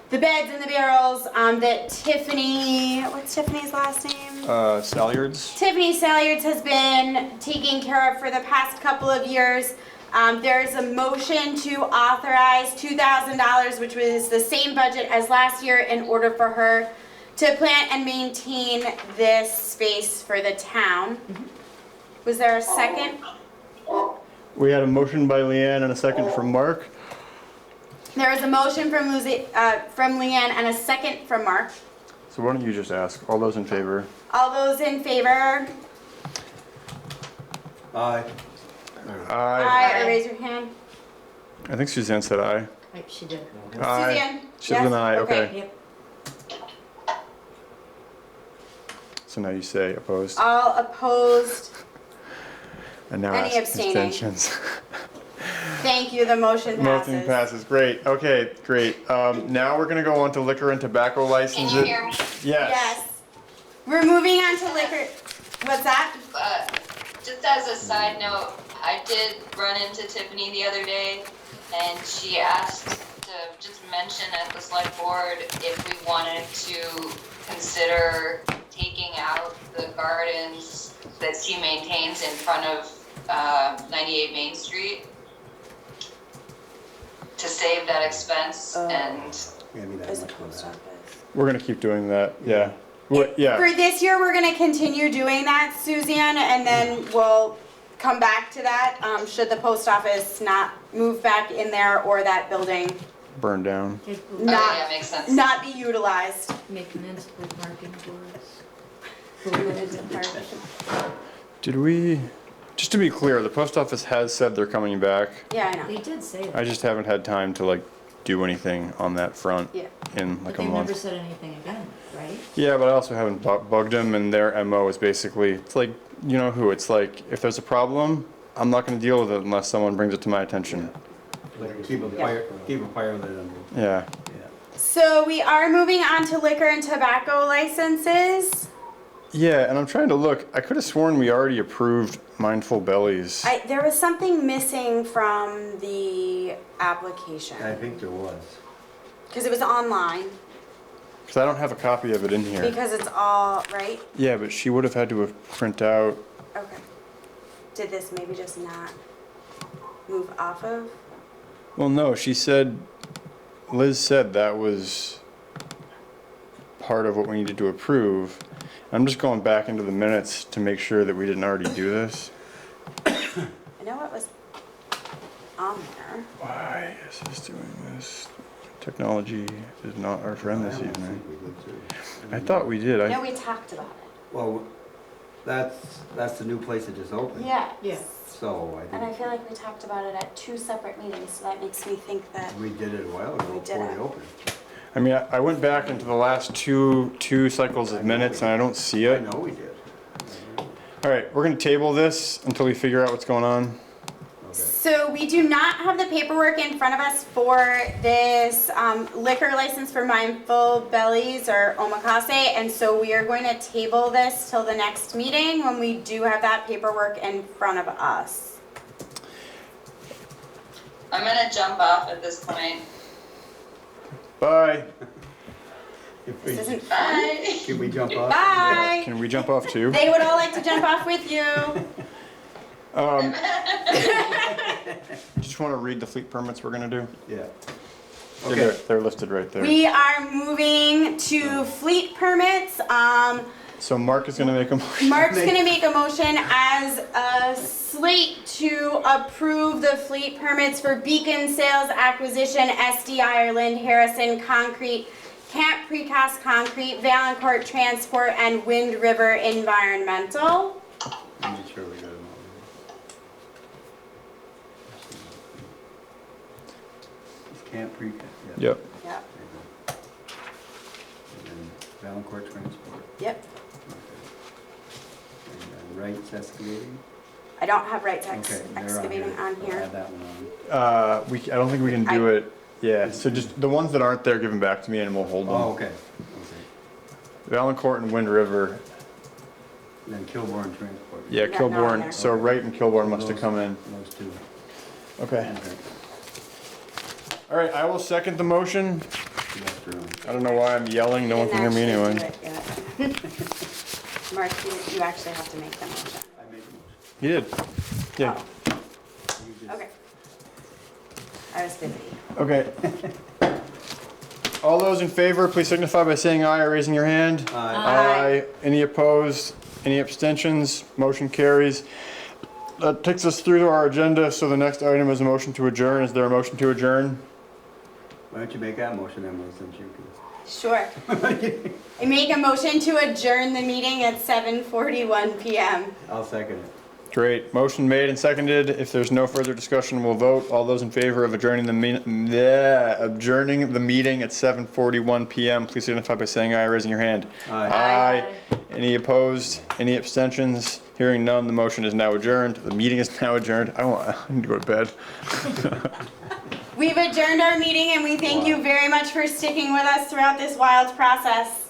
beds and the barrels that Tiffany, what's Tiffany's last name? Salyards? Tiffany Salyards has been taking care of for the past couple of years. There's a motion to authorize $2,000, which was the same budget as last year, in order for her to plant and maintain this space for the town. Was there a second? We had a motion by Leanne and a second from Mark. There was a motion from Leanne and a second from Mark. So why don't you just ask? All those in favor? All those in favor? Aye. Aye, or raise your hand. I think Suzanne said aye. Right, she did. Aye. Suzanne? She was an aye, okay. Yep. So now you say opposed. All opposed? And now Any ask abstaining? abstentions. Thank you, the motion passes. Motion passes, great, okay, great. Now we're gonna go on to liquor and tobacco Can licenses. you hear me? Yes. We're moving on to liquor, what's that? Just as a side note, I did run into Tiffany the other day, and she asked to just mention at the select board if we wanted to consider taking out the gardens that she maintains in front of 98 Main Street to save that expense and Maybe that As a much for post that. office. We're gonna keep doing that, yeah. Yeah, For this year, we're gonna continue doing that, Suzanne, and then we'll come back to that, should the post office not move back in there or that building burn down. oh yeah, makes sense. not be utilized. Make municipal parking for Did we, just to be clear, the post office has said they're coming back. Yeah, I us. know. They did say that, I just haven't had time to like do anything on that front Yeah. in but like a they've never month. said anything again, right? Yeah, but I also haven't bugged them, and their MO is basically, it's like, you know who, it's like, if there's a problem, I'm not gonna deal with it unless someone brings it to my attention. Like keep a fire lit under. Yeah. Yeah. So we are moving on to liquor and tobacco licenses. Yeah, and I'm trying to look, I could have sworn we already approved Mindful Bellies. There was something missing from the application, I think there was. because it was online, Because I don't have a copy of it in here. because it's all, right? Yeah, but she would have had to have print out. Okay. Did this maybe just not move off of? Well, no, she said, Liz said that was part of what we needed to approve. I'm just going back into the minutes to make sure that we didn't already do this. I know it was on there. Why is this doing this? Technology is not our friend this I almost evening. think we did too. I thought we did. No, we talked about it. Well, that's the new place that just opened. Yeah. Yeah. So I And I think feel like we talked about it at 2 separate meetings, so that makes me think that, we did it a while ago We did before it. they opened. I mean, I went back into the last two cycles of minutes and I don't see I it. know we did. All right, we're gonna table this until we figure out what's going on. Okay. so we do not have the paperwork in front of us for this liquor license for Mindful Bellies or Omakase, and so we are going to table this till the next meeting when we do have that paperwork in front of us. I'm gonna jump off at this point. Bye. This isn't fun. Bye. Can we jump off? Bye! Can we jump off too? They would all like to jump off with you. Just wanna read the fleet permits we're gonna do. Yeah. They're- Okay. They're listed right there. We are moving to fleet permits. So Mark is gonna make a motion. Mark's gonna make a motion as a slate to approve the fleet permits for Beacon Sales Acquisition, SD Ireland, Harrison Concrete, Camp Precast Concrete, Valancourt Transport, and Wind River Environmental. Make sure we got them all. Camp Creek. Yeah. Yep. Yep. And then Valancourt Transport. Yep. And then Wright's Excavating. I don't have Wright's Okay, they're Excavating on We'll here. add that one on. I don't think we can do it. Yeah, so just the ones that aren't there, give them back to me and we'll hold them. Oh, okay. Okay. Valancourt and Wind River. And then Kilbourne Transport. Yeah, Yeah, not on Kilbourne. there. So Wright and Kilbourne must have come in. Those two. Okay. Okay. All right, I will second the motion. That's true. I don't know why I'm yelling. No one can hear me Didn't anyway. actually do it yet. Mark, you actually have to make the motion. I made the motion. You did. Yeah. Oh, You just- okay. I was busy. Okay. All those in favor, please signify by saying aye or raising your hand. Aye. Aye. Any opposed? Any abstentions? Motion carries. That takes us through to our agenda, so the next item is a motion to adjourn. Is there a motion to adjourn? Why don't you make that motion, Emily, since you Sure. can. I make a motion to adjourn the meeting at 7:41 PM. I'll second it. Great. Motion made and seconded. If there's no further discussion, we'll vote. All those in favor of adjourning the meeting at 7:41 PM, please signify by saying aye, raising your hand. Aye. Any opposed? Any abstentions? Hearing none, the motion is now adjourned. The meeting is now adjourned. I need to go to bed. We've adjourned our meeting and we thank you very much for sticking with us throughout this wild process.